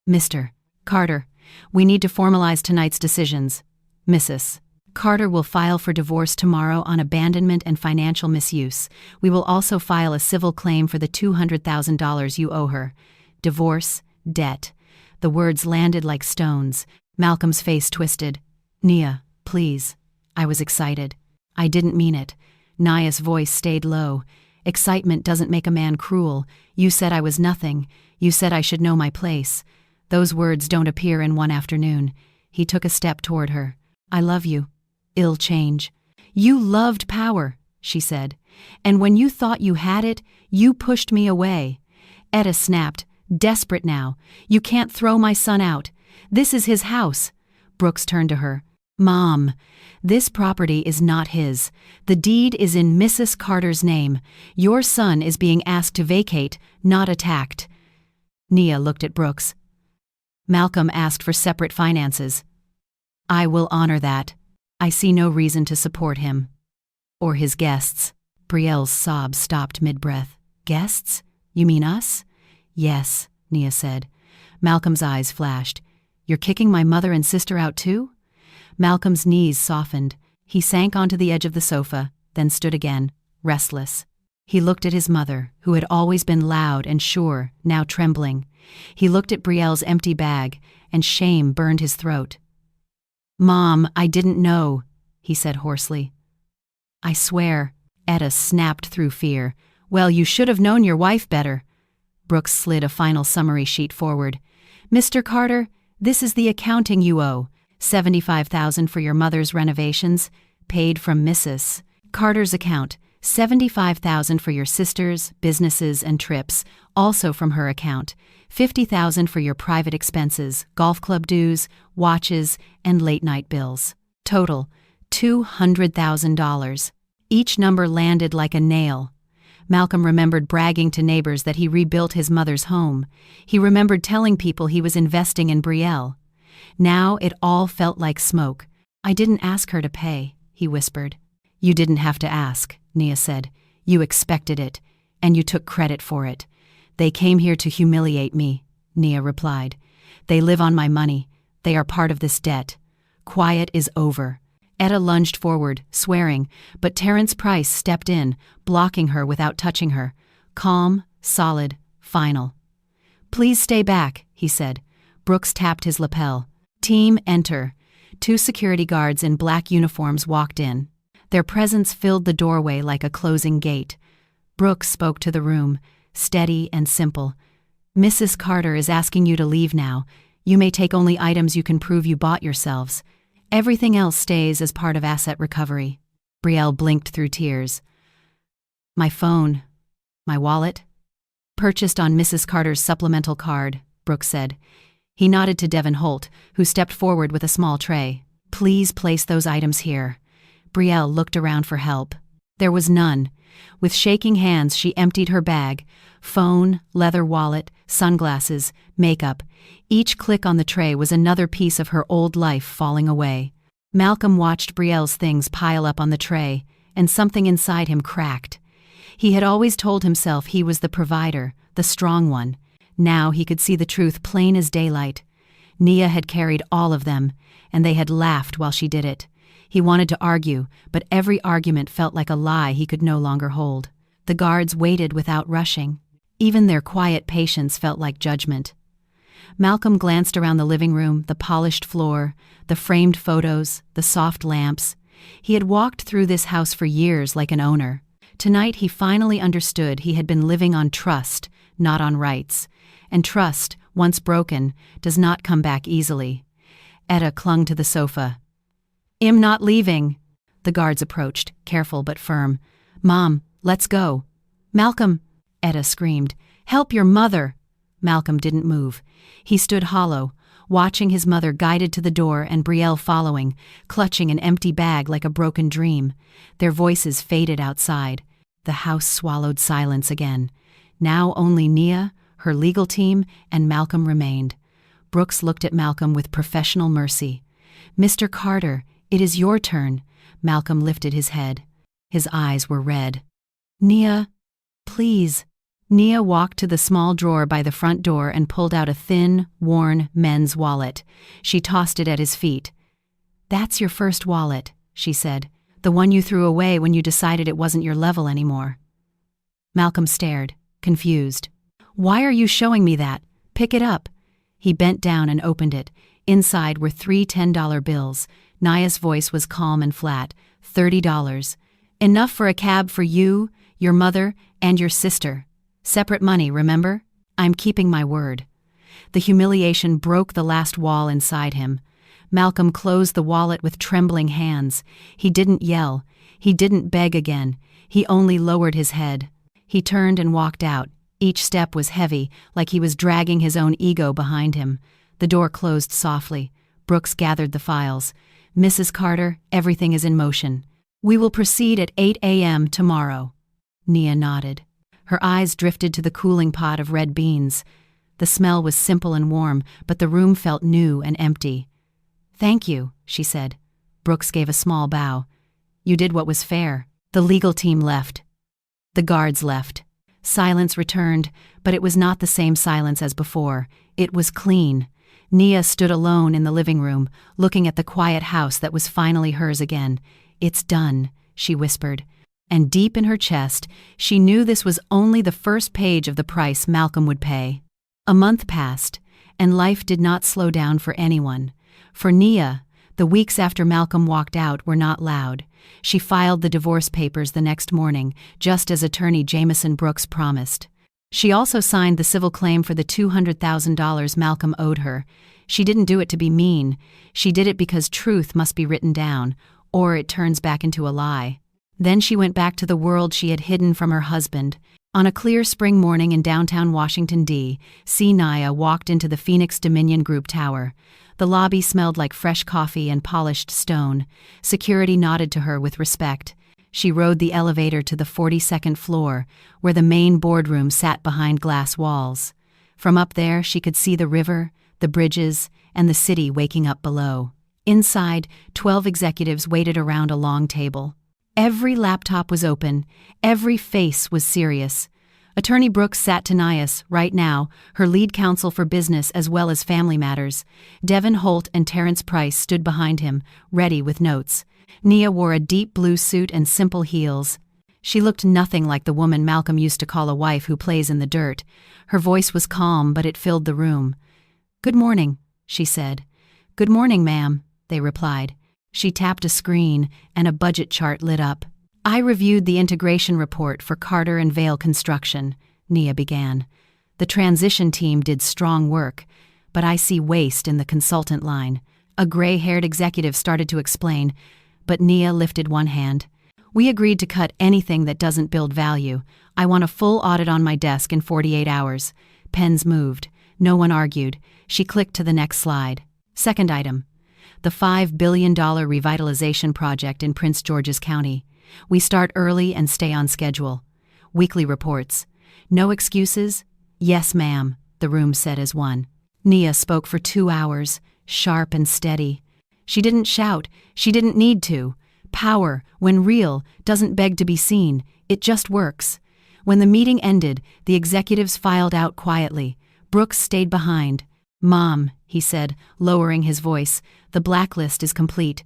Mr. Carter, we need to formalize tonight's decisions. Mrs. Carter will file for divorce tomorrow on abandonment and financial misuse. We will also file a civil claim for the $200,000 you owe her. Divorce, debt. The words landed like stones. Malcolm's face twisted. Nia, please. I was excited. I didn't mean it. Nia's voice stayed low. Excitement doesn't make a man cruel. You said I was nothing. You said I should know my place. Those words don't appear in one afternoon. He took a step toward her. I love you. Ill change. You loved power, she said. And when you thought you had it, you pushed me away. Etta snapped, desperate now. You can't throw my son out. This is his house. Brooks turned to her. Mom, this property is not his. The deed is in Mrs. Carter's name. Your son is being asked to vacate, not attacked. Nia looked at Brooks. Malcolm asked for separate finances. I will honor that. I see no reason to support him. Or his guests. Brielle's sobs stopped mid-breath. Guests? You mean us? Yes, Nia said. Malcolm's eyes flashed. You're kicking my mother and sister out too? Malcolm's knees softened. He sank onto the edge of the sofa, then stood again, restless. He looked at his mother, who had always been loud and sure, now trembling. He looked at Brielle's empty bag, and shame burned his throat. Mom, I didn't know, he said hoarsely. I swear. Etta snapped through fear. Well, you should have known your wife better. Brooks slid a final summary sheet forward. Mr. Carter, this is the accounting you owe. $75,000 for your mother's renovations, paid from Mrs. Carter's account. $75,000 for your sisters, businesses, and trips, also from her account. $50,000 for your private expenses, golf club dues, watches, and late-night bills. Total, $200,000. Each number landed like a nail. Malcolm remembered bragging to neighbors that he rebuilt his mother's home. He remembered telling people he was investing in Brielle. Now it all felt like smoke. "I didn't ask her to pay," he whispered. "You didn't have to ask," Nia said. "You expected it, and you took credit for it." "They came here to humiliate me," Nia replied. "They live on my money. They are part of this debt. Quiet is over." Etta lunged forward, swearing, but Terrence Price stepped in, blocking her without touching her. Calm, solid, final. "Please stay back," he said. Brooks tapped his lapel. "Team, enter." 2 security guards in black uniforms walked in. Their presence filled the doorway like a closing gate. Brooks spoke to the room, steady and simple. "Mrs. Carter is asking you to leave now. You may take only items you can prove you bought yourselves. Everything else stays as part of asset recovery." Brielle blinked through tears. "My phone. My wallet?" "Purchased on Mrs. Carter's supplemental card," Brooks said. He nodded to Devin Holt, who stepped forward with a small tray. "Please place those items here." Brielle looked around for help. There was none. With shaking hands, she emptied her bag. Phone, leather wallet, sunglasses, makeup. Each click on the tray was another piece of her old life falling away. Malcolm watched Brielle's things pile up on the tray, and something inside him cracked. He had always told himself he was the provider, the strong one. Now he could see the truth plain as daylight. Nia had carried all of them, and they had laughed while she did it. He wanted to argue, but every argument felt like a lie he could no longer hold. The guards waited without rushing. Even their quiet patience felt like judgment. Malcolm glanced around the living room, the polished floor, the framed photos, the soft lamps. He had walked through this house for years like an owner. Tonight he finally understood he had been living on trust, not on rights. And trust, once broken, does not come back easily. Etta clung to the sofa. "I'm not leaving." The guards approached, careful but firm. "Mom, let's go." "Malcolm," Etta screamed. "Help your mother." Malcolm didn't move. He stood hollow, watching his mother guided to the door and Brielle following, clutching an empty bag like a broken dream. Their voices faded outside. The house swallowed silence again. Now only Nia, her legal team, and Malcolm remained. Brooks looked at Malcolm with professional mercy. "Mr. Carter, it is your turn." Malcolm lifted his head. His eyes were red. "Nia, please." Nia walked to the small drawer by the front door and pulled out a thin, worn men's wallet. She tossed it at his feet. "That's your first wallet," she said. "The one you threw away when you decided it wasn't your level anymore." Malcolm stared, confused. "Why are you showing me that? Pick it up." He bent down and opened it. Inside were 3 $10 bills. Nia's voice was calm and flat. $30. "Enough for a cab for you, your mother, and your sister. Separate money, remember? I'm keeping my word." The humiliation broke the last wall inside him. Malcolm closed the wallet with trembling hands. He didn't yell. He didn't beg again. He only lowered his head. He turned and walked out. Each step was heavy, like he was dragging his own ego behind him. The door closed softly. Brooks gathered the files. "Mrs. Carter, everything is in motion. We will proceed at 8 a.m. tomorrow." Nia nodded. Her eyes drifted to the cooling pot of red beans. The smell was simple and warm, but the room felt new and empty. "Thank you," she said. Brooks gave a small bow. "You did what was fair." The legal team left. The guards left. Silence returned, but it was not the same silence as before. It was clean. Nia stood alone in the living room, looking at the quiet house that was finally hers again. "It's done," she whispered. And deep in her chest, she knew this was only the first page of the price Malcolm would pay. A month passed, and life did not slow down for anyone. For Nia, the weeks after Malcolm walked out were not loud. She filed the divorce papers the next morning, just as attorney Jameson Brooks promised. She also signed the civil claim for the $200,000 Malcolm owed her. She didn't do it to be mean. She did it because truth must be written down, or it turns back into a lie. Then she went back to the world she had hidden from her husband. On a clear spring morning in downtown Washington, D.C., Nia walked into the Phoenix Dominion Group Tower. The lobby smelled like fresh coffee and polished stone. Security nodded to her with respect. She rode the elevator to the 42nd floor, where the main boardroom sat behind glass walls. From up there, she could see the river, the bridges, and the city waking up below. Inside, 12 executives waited around a long table. Every laptop was open. Every face was serious. Attorney Brooks sat to Nias, right now, her lead counsel for business as well as family matters. Devin Holt and Terrence Price stood behind him, ready with notes. Nia wore a deep blue suit and simple heels. She looked nothing like the woman Malcolm used to call a wife who plays in the dirt. Her voice was calm, but it filled the room. "Good morning," she said. "Good morning, ma'am," they replied. She tapped a screen, and a budget chart lit up. "I reviewed the integration report for Carter and Vale Construction," Nia began. "The transition team did strong work, but I see waste in the consultant line." A gray-haired executive started to explain, but Nia lifted one hand. "We agreed to cut anything that doesn't build value. I want a full audit on my desk in 48 hours. Pens moved. No one argued. She clicked to the next slide. Second item. The $5 billion revitalization project in Prince George's County. We start early and stay on schedule. Weekly reports. No excuses? Yes, ma'am, the room said as one. Nia spoke for 2 hours, sharp and steady. She didn't shout. She didn't need to. Power, when real, doesn't beg to be seen. It just works. When the meeting ended, the executives filed out quietly. Brooks stayed behind. "Mom," he said, lowering his voice, "the blacklist is complete.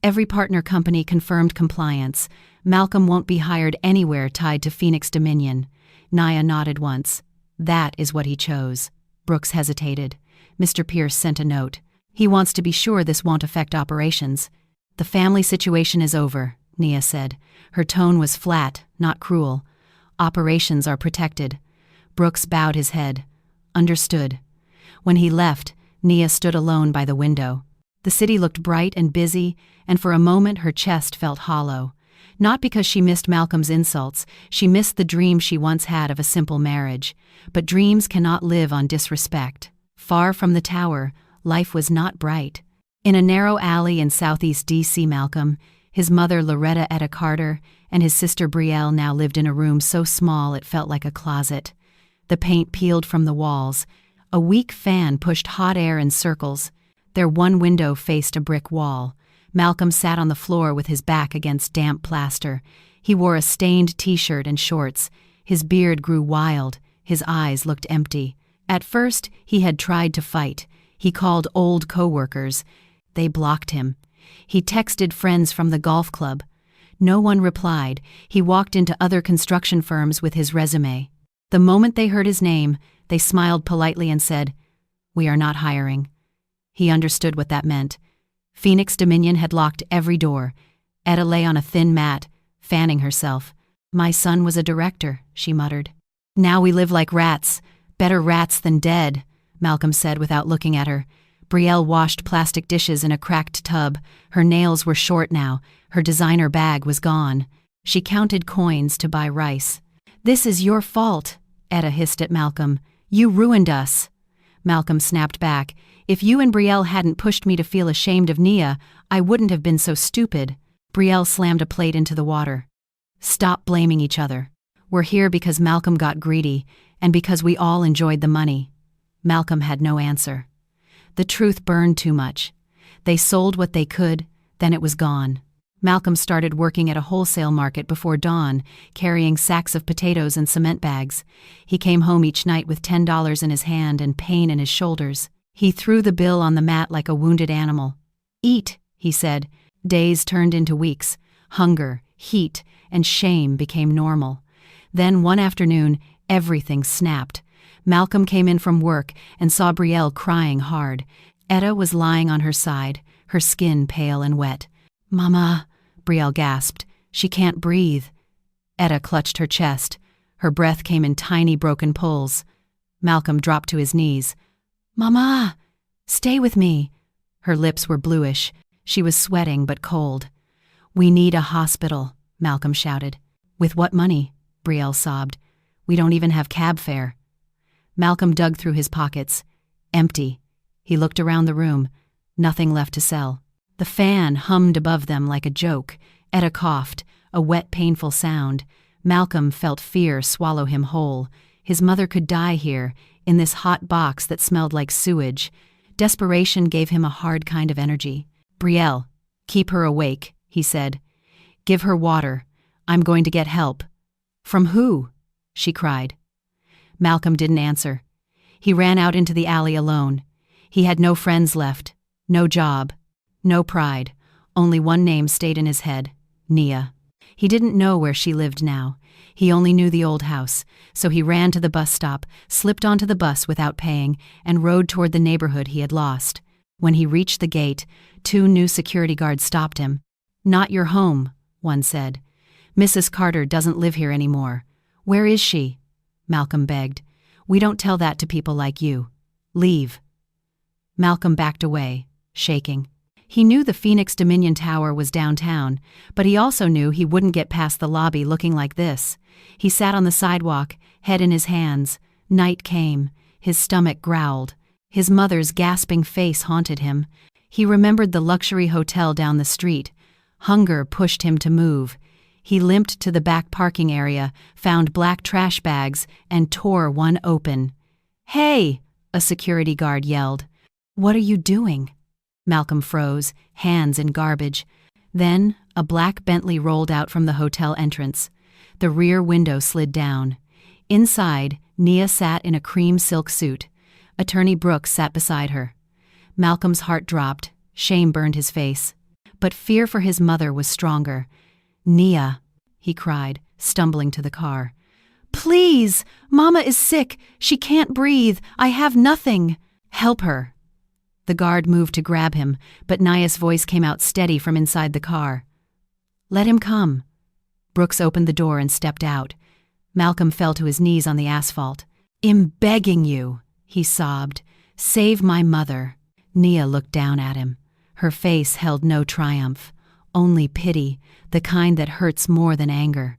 Every partner company confirmed compliance. Malcolm won't be hired anywhere tied to Phoenix Dominion." Nia nodded once. "That is what he chose." Brooks hesitated. "Mr. Pierce sent a note. He wants to be sure this won't affect operations." "The family situation is over," Nia said. Her tone was flat, not cruel. "Operations are protected." Brooks bowed his head. "Understood." When he left, Nia stood alone by the window. The city looked bright and busy, and for a moment her chest felt hollow. Not because she missed Malcolm's insults, she missed the dream she once had of a simple marriage. But dreams cannot live on disrespect. Far from the tower, life was not bright. In a narrow alley in southeast D.C., Malcolm, his mother Loretta Etta Carter, and his sister Brielle now lived in a room so small it felt like a closet. The paint peeled from the walls. A weak fan pushed hot air in circles. Their one window faced a brick wall. Malcolm sat on the floor with his back against damp plaster. He wore a stained t-shirt and shorts. His beard grew wild. His eyes looked empty. At first, he had tried to fight. He called old co-workers. They blocked him. He texted friends from the golf club. No one replied. He walked into other construction firms with his resume. The moment they heard his name, they smiled politely and said, "We are not hiring." He understood what that meant. Phoenix Dominion had locked every door. Etta lay on a thin mat, fanning herself. "My son was a director," she muttered. "Now we live like rats. Better rats than dead," Malcolm said without looking at her. Brielle washed plastic dishes in a cracked tub. Her nails were short now. Her designer bag was gone. She counted coins to buy rice. "This is your fault," Etta hissed at Malcolm. "You ruined us." Malcolm snapped back. "If you and Brielle hadn't pushed me to feel ashamed of Nia, I wouldn't have been so stupid." Brielle slammed a plate into the water. "Stop blaming each other. We're here because Malcolm got greedy, and because we all enjoyed the money." Malcolm had no answer. The truth burned too much. They sold what they could, then it was gone. Malcolm started working at a wholesale market before dawn, carrying sacks of potatoes and cement bags. He came home each night with $10 in his hand and pain in his shoulders. He threw the bill on the mat like a wounded animal. "Eat," he said. Days turned into weeks. Hunger, heat, and shame became normal. Then one afternoon, everything snapped. Malcolm came in from work and saw Brielle crying hard. Etta was lying on her side, her skin pale and wet. "Mama," Brielle gasped. "She can't breathe." Etta clutched her chest. Her breath came in tiny broken pulls. Malcolm dropped to his knees. "Mama, stay with me." Her lips were bluish. She was sweating but cold. "We need a hospital," Malcolm shouted. "With what money?" Brielle sobbed. "We don't even have cab fare." Malcolm dug through his pockets. Empty. He looked around the room. Nothing left to sell. The fan hummed above them like a joke. Etta coughed, a wet, painful sound. Malcolm felt fear swallow him whole. His mother could die here, in this hot box that smelled like sewage. Desperation gave him a hard kind of energy. "Brielle, keep her awake," he said. "Give her water. I'm going to get help." "From who?" she cried. Malcolm didn't answer. He ran out into the alley alone. He had no friends left, no job, no pride. Only one name stayed in his head: Nia. He didn't know where she lived now. He only knew the old house, so he ran to the bus stop, slipped onto the bus without paying, and rode toward the neighborhood he had lost. When he reached the gate, 2 new security guards stopped him. "Not your home," one said. "Mrs. Carter doesn't live here anymore." "Where is she?" Malcolm begged. "We don't tell that to people like you. Leave." Malcolm backed away, shaking. He knew the Phoenix Dominion Tower was downtown, but he also knew he wouldn't get past the lobby looking like this. He sat on the sidewalk, head in his hands. Night came. His stomach growled. His mother's gasping face haunted him. He remembered the luxury hotel down the street. Hunger pushed him to move. He limped to the back parking area, found black trash bags, and tore one open. "Hey!" a security guard yelled. "What are you doing?" Malcolm froze, hands in garbage. Then, a black Bentley rolled out from the hotel entrance. The rear window slid down. Inside, Nia sat in a cream silk suit. Attorney Brooks sat beside her. Malcolm's heart dropped. Shame burned his face. But fear for his mother was stronger. "Nia," he cried, stumbling to the car. "Please! Mama is sick! She can't breathe! I have nothing! Help her!" The guard moved to grab him, but Nia's voice came out steady from inside the car. "Let him come." Brooks opened the door and stepped out. Malcolm fell to his knees on the asphalt. "I'm begging you," he sobbed. "Save my mother." Nia looked down at him. Her face held no triumph, only pity, the kind that hurts more than anger.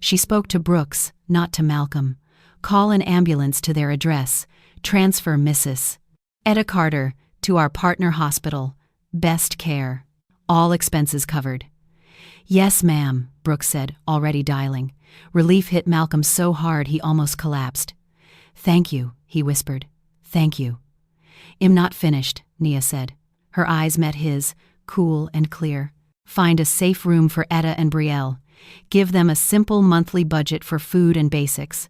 She spoke to Brooks, not to Malcolm. "Call an ambulance to their address. Transfer Mrs. Etta Carter to our partner hospital. Best care. All expenses covered." "Yes, ma'am," Brooks said, already dialing. Relief hit Malcolm so hard he almost collapsed. "Thank you," he whispered. "Thank you." "I'm not finished," Nia said. Her eyes met his, cool and clear. "Find a safe room for Etta and Brielle. Give them a simple monthly budget for food and basics."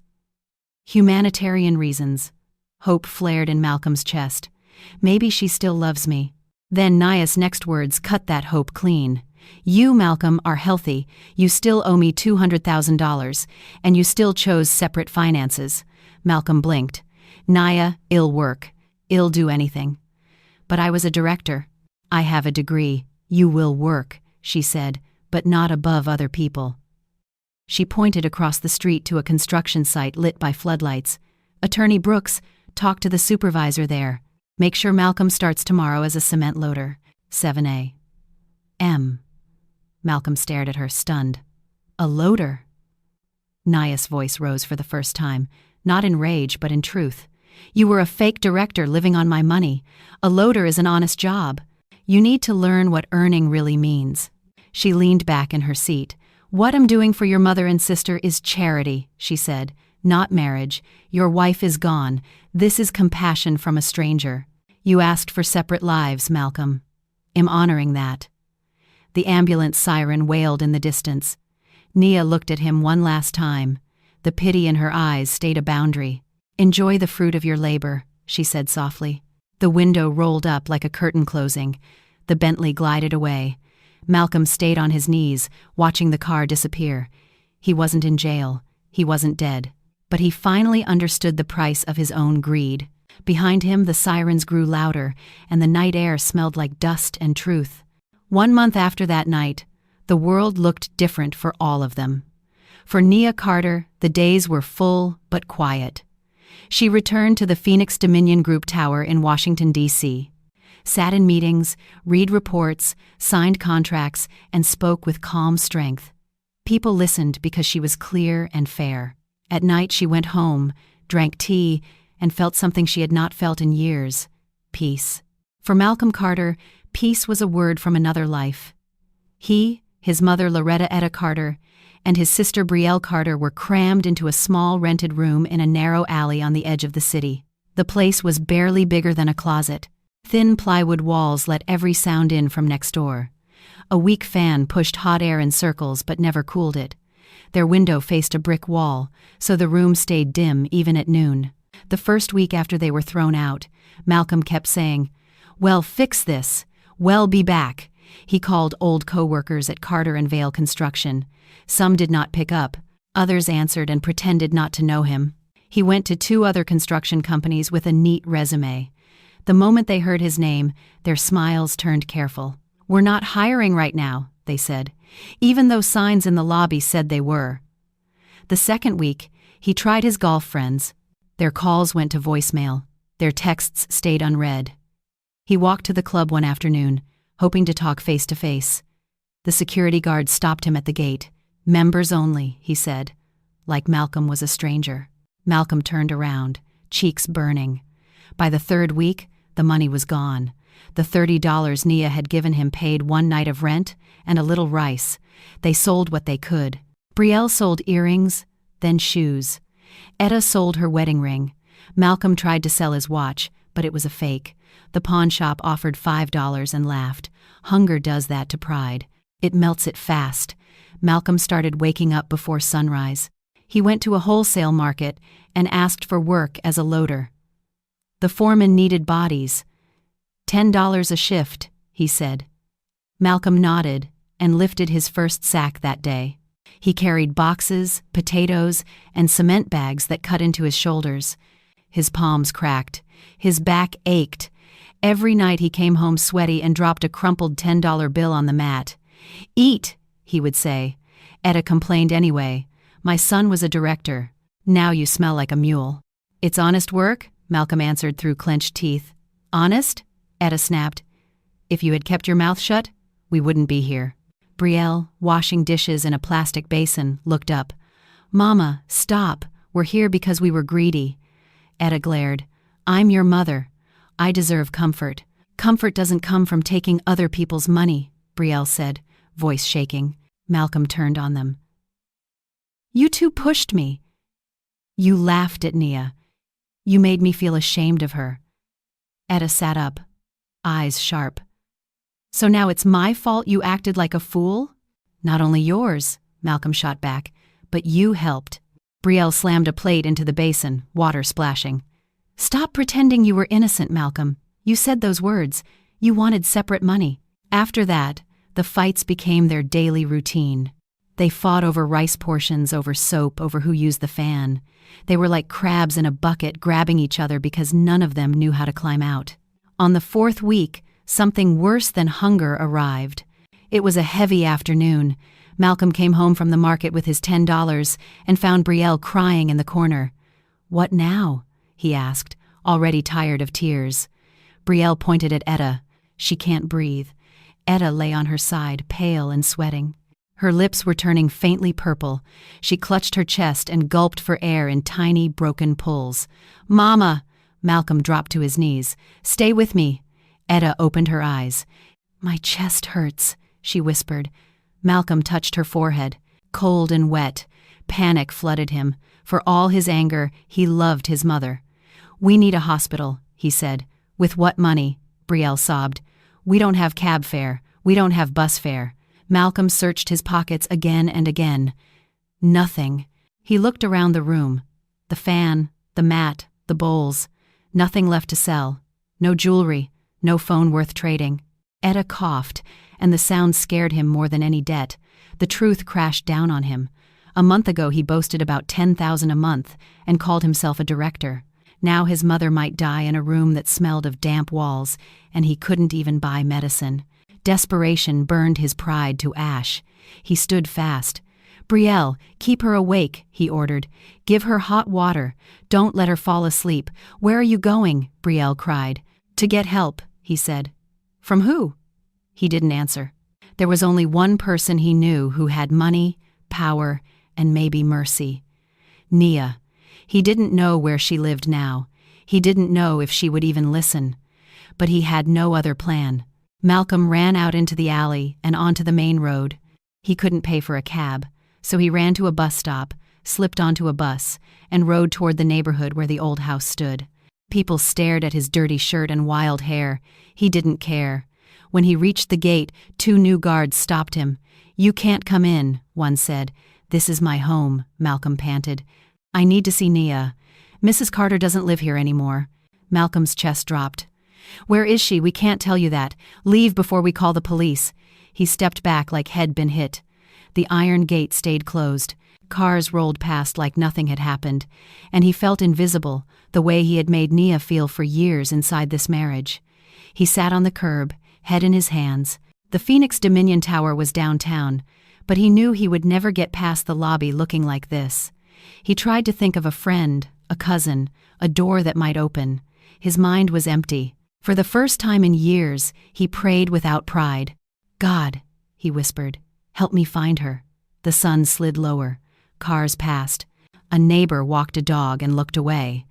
Humanitarian reasons. Hope flared in Malcolm's chest. Maybe she still loves me. Then Nia's next words cut that hope clean. "You, Malcolm, are healthy. You still owe me $200,000, and you still chose separate finances." Malcolm blinked. "Nia, it'll work. It'll do anything." "But I was a director." "I have a degree. You will work," she said, "but not above other people." She pointed across the street to a construction site lit by floodlights. "Attorney Brooks, talk to the supervisor there. Make sure Malcolm starts tomorrow as a cement loader. 7A. M." Malcolm stared at her, stunned. "A loader?" Nia's voice rose for the first time, not in rage but in truth. "You were a fake director living on my money. A loader is an honest job. You need to learn what earning really means." She leaned back in her seat. "What I'm doing for your mother and sister is charity," she said, "not marriage. Your wife is gone. This is compassion from a stranger. You asked for separate lives, Malcolm. I'm honoring that." The ambulance siren wailed in the distance. Nia looked at him one last time. The pity in her eyes stayed a boundary. "Enjoy the fruit of your labor," she said softly. The window rolled up like a curtain closing. The Bentley glided away. Malcolm stayed on his knees, watching the car disappear. He wasn't in jail. He wasn't dead. But he finally understood the price of his own greed. Behind him, the sirens grew louder, and the night air smelled like dust and truth. 1 month after that night, the world looked different for all of them. For Nia Carter, the days were full but quiet. She returned to the Phoenix Dominion Group Tower in Washington, D.C. sat in meetings, read reports, signed contracts, and spoke with calm strength. People listened because she was clear and fair. At night she went home, drank tea, and felt something she had not felt in years: peace. For Malcolm Carter, peace was a word from another life. He, his mother Loretta Etta Carter, and his sister Brielle Carter were crammed into a small rented room in a narrow alley on the edge of the city. The place was barely bigger than a closet. Thin plywood walls let every sound in from next door. A weak fan pushed hot air in circles but never cooled it. Their window faced a brick wall, so the room stayed dim even at noon. The first week after they were thrown out, Malcolm kept saying, "Well, fix this. Well, be back." He called old co-workers at Carter and Vale Construction. Some did not pick up. Others answered and pretended not to know him. He went to 2 other construction companies with a neat resume. The moment they heard his name, their smiles turned careful. "We're not hiring right now," they said, even though signs in the lobby said they were. The second week, he tried his golf friends. Their calls went to voicemail. Their texts stayed unread. He walked to the club one afternoon, hoping to talk face to face. The security guard stopped him at the gate. "Members only," he said, like Malcolm was a stranger. Malcolm turned around, cheeks burning. By the third week, the money was gone. The $30 Nia had given him paid one night of rent and a little rice. They sold what they could. Brielle sold earrings, then shoes. Etta sold her wedding ring. Malcolm tried to sell his watch, but it was a fake. The pawn shop offered $5 and laughed. Hunger does that to pride. It melts it fast. Malcolm started waking up before sunrise. He went to a wholesale market and asked for work as a loader. The foreman needed bodies. $10 a shift, he said. Malcolm nodded and lifted his first sack that day. He carried boxes, potatoes, and cement bags that cut into his shoulders. His palms cracked. His back ached. Every night he came home sweaty and dropped a crumpled $10 bill on the mat. "Eat," he would say. Etta complained anyway. "My son was a director. Now you smell like a mule." "It's honest work," Malcolm answered through clenched teeth. "Honest?" Etta snapped. "If you had kept your mouth shut, we wouldn't be here." Brielle, washing dishes in a plastic basin, looked up. "Mama, stop. We're here because we were greedy." Etta glared. "I'm your mother. I deserve comfort." "Comfort doesn't come from taking other people's money," Brielle said, voice shaking. Malcolm turned on them. "You two pushed me. You laughed at Nia. You made me feel ashamed of her." Etta sat up, eyes sharp. "So now it's my fault you acted like a fool?" "Not only yours," Malcolm shot back, "but you helped." Brielle slammed a plate into the basin, water splashing. "Stop pretending you were innocent, Malcolm. You said those words. You wanted separate money." After that, the fights became their daily routine. They fought over rice portions, over soap, over who used the fan. They were like crabs in a bucket grabbing each other because none of them knew how to climb out. On the 4th week, something worse than hunger arrived. It was a heavy afternoon. Malcolm came home from the market with his $10 and found Brielle crying in the corner. "What now?" he asked, already tired of tears. Brielle pointed at Etta. "She can't breathe." Etta lay on her side, pale and sweating. Her lips were turning faintly purple. She clutched her chest and gulped for air in tiny, broken pulls. "Mama!" Malcolm dropped to his knees. "Stay with me." Etta opened her eyes. "My chest hurts," she whispered. Malcolm touched her forehead, cold and wet. Panic flooded him. For all his anger, he loved his mother. "We need a hospital," he said. "With what money?" Brielle sobbed. "We don't have cab fare. We don't have bus fare." Malcolm searched his pockets again and again. Nothing. He looked around the room. The fan, the mat, the bowls. Nothing left to sell. No jewelry. No phone worth trading. Etta coughed, and the sound scared him more than any debt. The truth crashed down on him. A month ago he boasted about $10,000 a month and called himself a director. Now his mother might die in a room that smelled of damp walls, and he couldn't even buy medicine. Desperation burned his pride to ash. He stood fast. "Brielle, keep her awake," he ordered. "Give her hot water. Don't let her fall asleep." "Where are you going?" Brielle cried. "To get help," he said. From who? He didn't answer. There was only one person he knew who had money, power, and maybe mercy. Nia. He didn't know where she lived now. He didn't know if she would even listen. But he had no other plan. Malcolm ran out into the alley and onto the main road. He couldn't pay for a cab, so he ran to a bus stop, slipped onto a bus, and rode toward the neighborhood where the old house stood. People stared at his dirty shirt and wild hair. He didn't care. When he reached the gate, 2 new guards stopped him. "You can't come in," one said. "This is my home," Malcolm panted. "I need to see Nia. Mrs. Carter doesn't live here anymore." Malcolm's chest dropped. "Where is she? We can't tell you that. Leave before we call the police." He stepped back like he'd been hit. The iron gate stayed closed. Cars rolled past like nothing had happened, and he felt invisible, the way he had made Nia feel for years inside this marriage. He sat on the curb, head in his hands. The Phoenix Dominion Tower was downtown, but he knew he would never get past the lobby looking like this. He tried to think of a friend, a cousin, a door that might open. His mind was empty. For the first time in years, he prayed without pride. "God," he whispered, "help me find her." The sun slid lower. Cars passed. A neighbor walked a dog and looked away.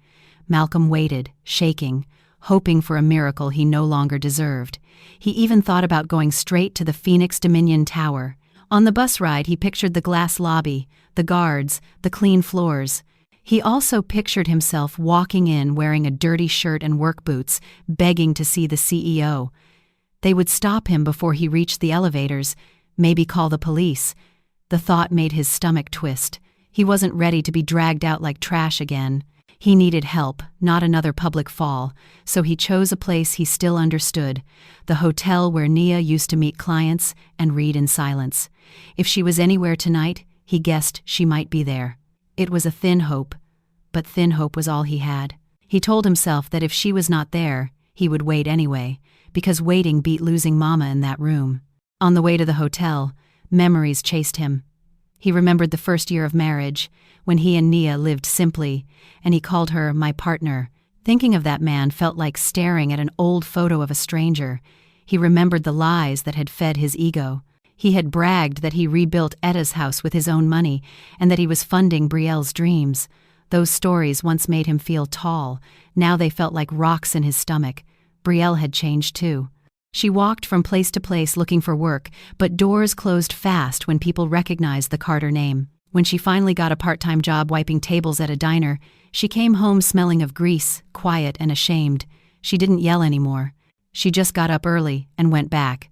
Malcolm waited, shaking, hoping for a miracle he no longer deserved. He even thought about going straight to the Phoenix Dominion Tower. On the bus ride, he pictured the glass lobby, the guards, the clean floors. He also pictured himself walking in wearing a dirty shirt and work boots, begging to see the CEO. They would stop him before he reached the elevators, maybe call the police. The thought made his stomach twist. He wasn't ready to be dragged out like trash again. He needed help, not another public fall, so he chose a place he still understood, the hotel where Nia used to meet clients and read in silence. If she was anywhere tonight, he guessed she might be there. It was a thin hope, but thin hope was all he had. He told himself that if she was not there, he would wait anyway, because waiting beat losing Mama in that room. On the way to the hotel, memories chased him. He remembered the first year of marriage, when he and Nia lived simply, and he called her my partner. Thinking of that man felt like staring at an old photo of a stranger. He remembered the lies that had fed his ego. He had bragged that he rebuilt Etta's house with his own money, and that he was funding Brielle's dreams. Those stories once made him feel tall. Now they felt like rocks in his stomach. Brielle had changed too. She walked from place to place looking for work, but doors closed fast when people recognized the Carter name. When she finally got a part-time job wiping tables at a diner, she came home smelling of grease, quiet and ashamed. She didn't yell anymore. She just got up early and went back.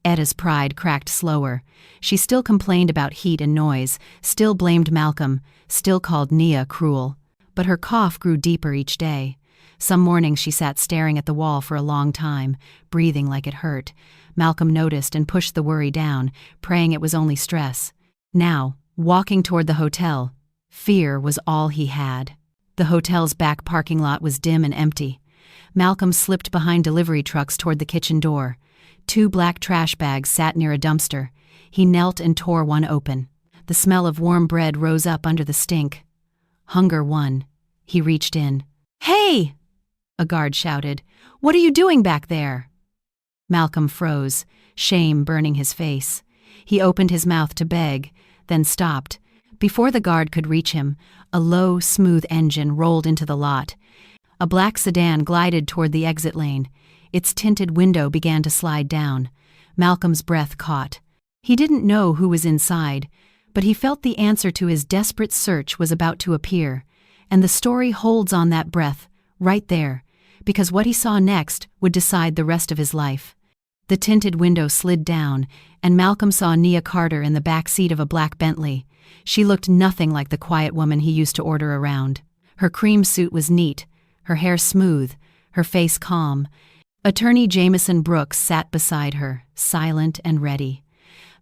Etta's pride cracked slower. She still complained about heat and noise, still blamed Malcolm, still called Nia cruel. But her cough grew deeper each day. Some mornings she sat staring at the wall for a long time, breathing like it hurt. Malcolm noticed and pushed the worry down, praying it was only stress. Now, walking toward the hotel, fear was all he had. The hotel's back parking lot was dim and empty. Malcolm slipped behind delivery trucks toward the kitchen door. 2 black trash bags sat near a dumpster. He knelt and tore one open. The smell of warm bread rose up under the stink. Hunger won. He reached in. "Hey!" a guard shouted. "What are you doing back there?" Malcolm froze, shame burning his face. He opened his mouth to beg, then stopped. Before the guard could reach him, a low, smooth engine rolled into the lot. A black sedan glided toward the exit lane. Its tinted window began to slide down. Malcolm's breath caught. He didn't know who was inside, but he felt the answer to his desperate search was about to appear. And the story holds on that breath, right there, because what he saw next would decide the rest of his life. The tinted window slid down, and Malcolm saw Nia Carter in the back seat of a black Bentley. She looked nothing like the quiet woman he used to order around. Her cream suit was neat, her hair smooth, her face calm. Attorney Jameson Brooks sat beside her, silent and ready.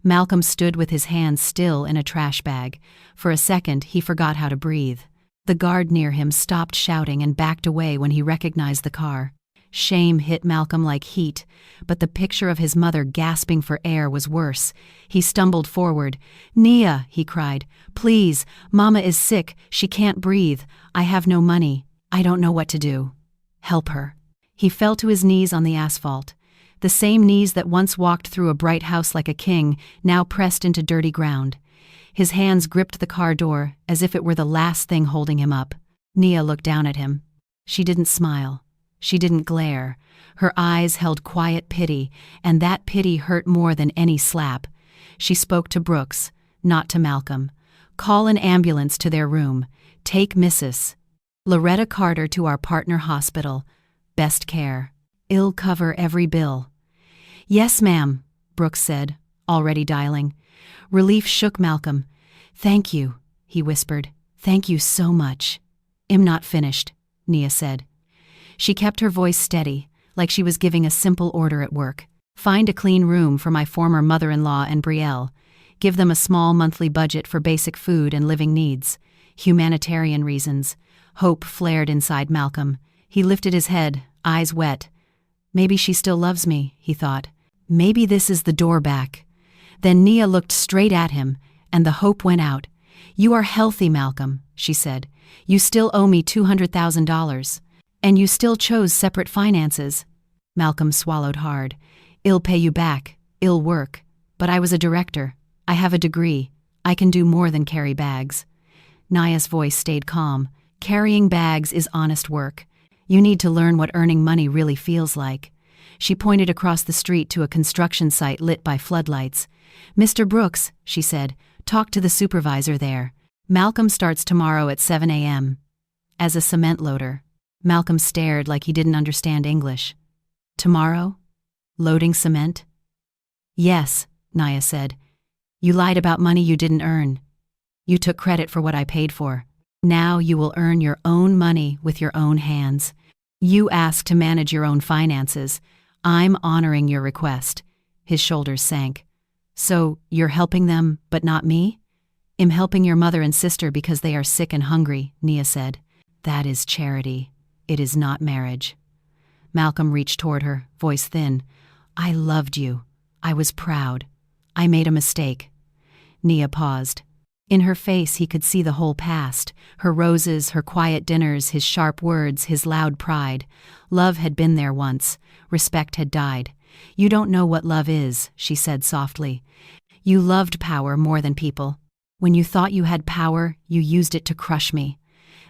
Malcolm stood with his hands still in a trash bag. For a second, he forgot how to breathe. The guard near him stopped shouting and backed away when he recognized the car. Shame hit Malcolm like heat, but the picture of his mother gasping for air was worse. He stumbled forward. "Nia," he cried, "please, Mama is sick, she can't breathe. I have no money. I don't know what to do. Help her." He fell to his knees on the asphalt. The same knees that once walked through a bright house like a king, now pressed into dirty ground. His hands gripped the car door as if it were the last thing holding him up. Nia looked down at him. She didn't smile. She didn't glare. Her eyes held quiet pity, and that pity hurt more than any slap. She spoke to Brooks, not to Malcolm. "Call an ambulance to their room. Take Mrs. Loretta Carter to our partner hospital. Best care. I'll cover every bill." "Yes, ma'am," Brooks said, already dialing. Relief shook Malcolm. "Thank you," he whispered. "Thank you so much." "I'm not finished," Nia said. She kept her voice steady, like she was giving a simple order at work. "Find a clean room for my former mother-in-law and Brielle. Give them a small monthly budget for basic food and living needs. Humanitarian reasons." Hope flared inside Malcolm. He lifted his head, eyes wet. "Maybe she still loves me," he thought. "Maybe this is the door back." Then Nia looked straight at him, and the hope went out. "You are healthy, Malcolm," she said. "You still owe me $200,000. And you still chose separate finances." Malcolm swallowed hard. "I'll pay you back. I'll work. But I was a director. I have a degree. I can do more than carry bags." Nia's voice stayed calm. "Carrying bags is honest work. You need to learn what earning money really feels like." She pointed across the street to a construction site lit by floodlights. "Mr. Brooks," she said, "talk to the supervisor there. Malcolm starts tomorrow at 7 a.m. as a cement loader." Malcolm stared like he didn't understand English. "Tomorrow? Loading cement?" "Yes," Nia said. "You lied about money you didn't earn. You took credit for what I paid for. Now you will earn your own money with your own hands. You asked to manage your own finances. I'm honoring your request." His shoulders sank. "So you're helping them, but not me?" "I'm helping your mother and sister because they are sick and hungry," Nia said. "That is charity. It is not marriage." Malcolm reached toward her, voice thin. "I loved you. I was proud. I made a mistake." Nia paused. In her face he could see the whole past, her roses, her quiet dinners, his sharp words, his loud pride. Love had been there once. Respect had died. "You don't know what love is," she said softly. "You loved power more than people. When you thought you had power, you used it to crush me."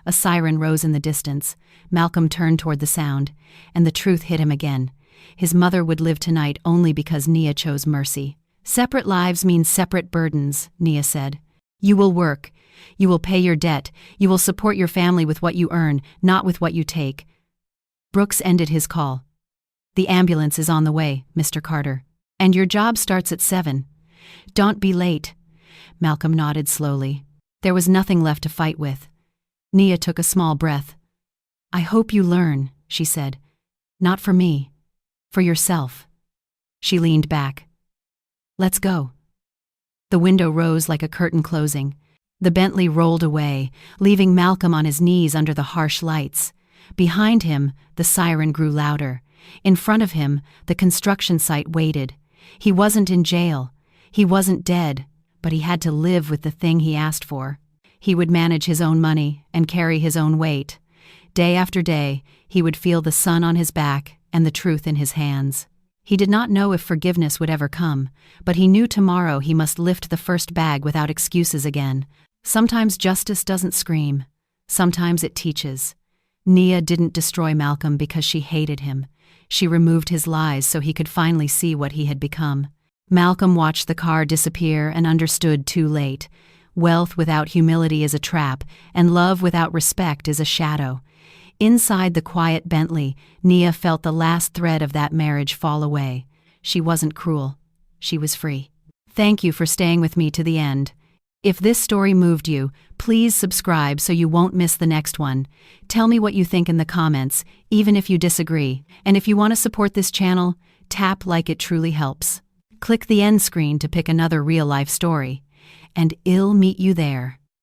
A siren rose in the distance. Malcolm turned toward the sound, and the truth hit him again. His mother would live tonight only because Nia chose mercy. "Separate lives mean separate burdens," Nia said. "You will work. You will pay your debt. You will support your family with what you earn, not with what you take." Brooks ended his call. "The ambulance is on the way, Mr. Carter. And your job starts at 7. Don't be late." Malcolm nodded slowly. There was nothing left to fight with. Nia took a small breath. "I hope you learn," she said. "Not for me. For yourself." She leaned back. "Let's go." The window rose like a curtain closing. The Bentley rolled away, leaving Malcolm on his knees under the harsh lights. Behind him, the siren grew louder. In front of him, the construction site waited. He wasn't in jail. He wasn't dead, but he had to live with the thing he asked for. He would manage his own money and carry his own weight. Day after day, he would feel the sun on his back and the truth in his hands. He did not know if forgiveness would ever come, but he knew tomorrow he must lift the first bag without excuses again. Sometimes justice doesn't scream. Sometimes it teaches. Nia didn't destroy Malcolm because she hated him. She removed his lies so he could finally see what he had become. Malcolm watched the car disappear and understood too late. Wealth without humility is a trap, and love without respect is a shadow. Inside the quiet Bentley, Nia felt the last thread of that marriage fall away. She wasn't cruel. She was free. Thank you for staying with me to the end. If this story moved you, please subscribe so you won't miss the next one. Tell me what you think in the comments, even if you disagree. And if you want to support this channel, tap like it truly helps. Click the end screen to pick another real-life story. And I'll meet you there.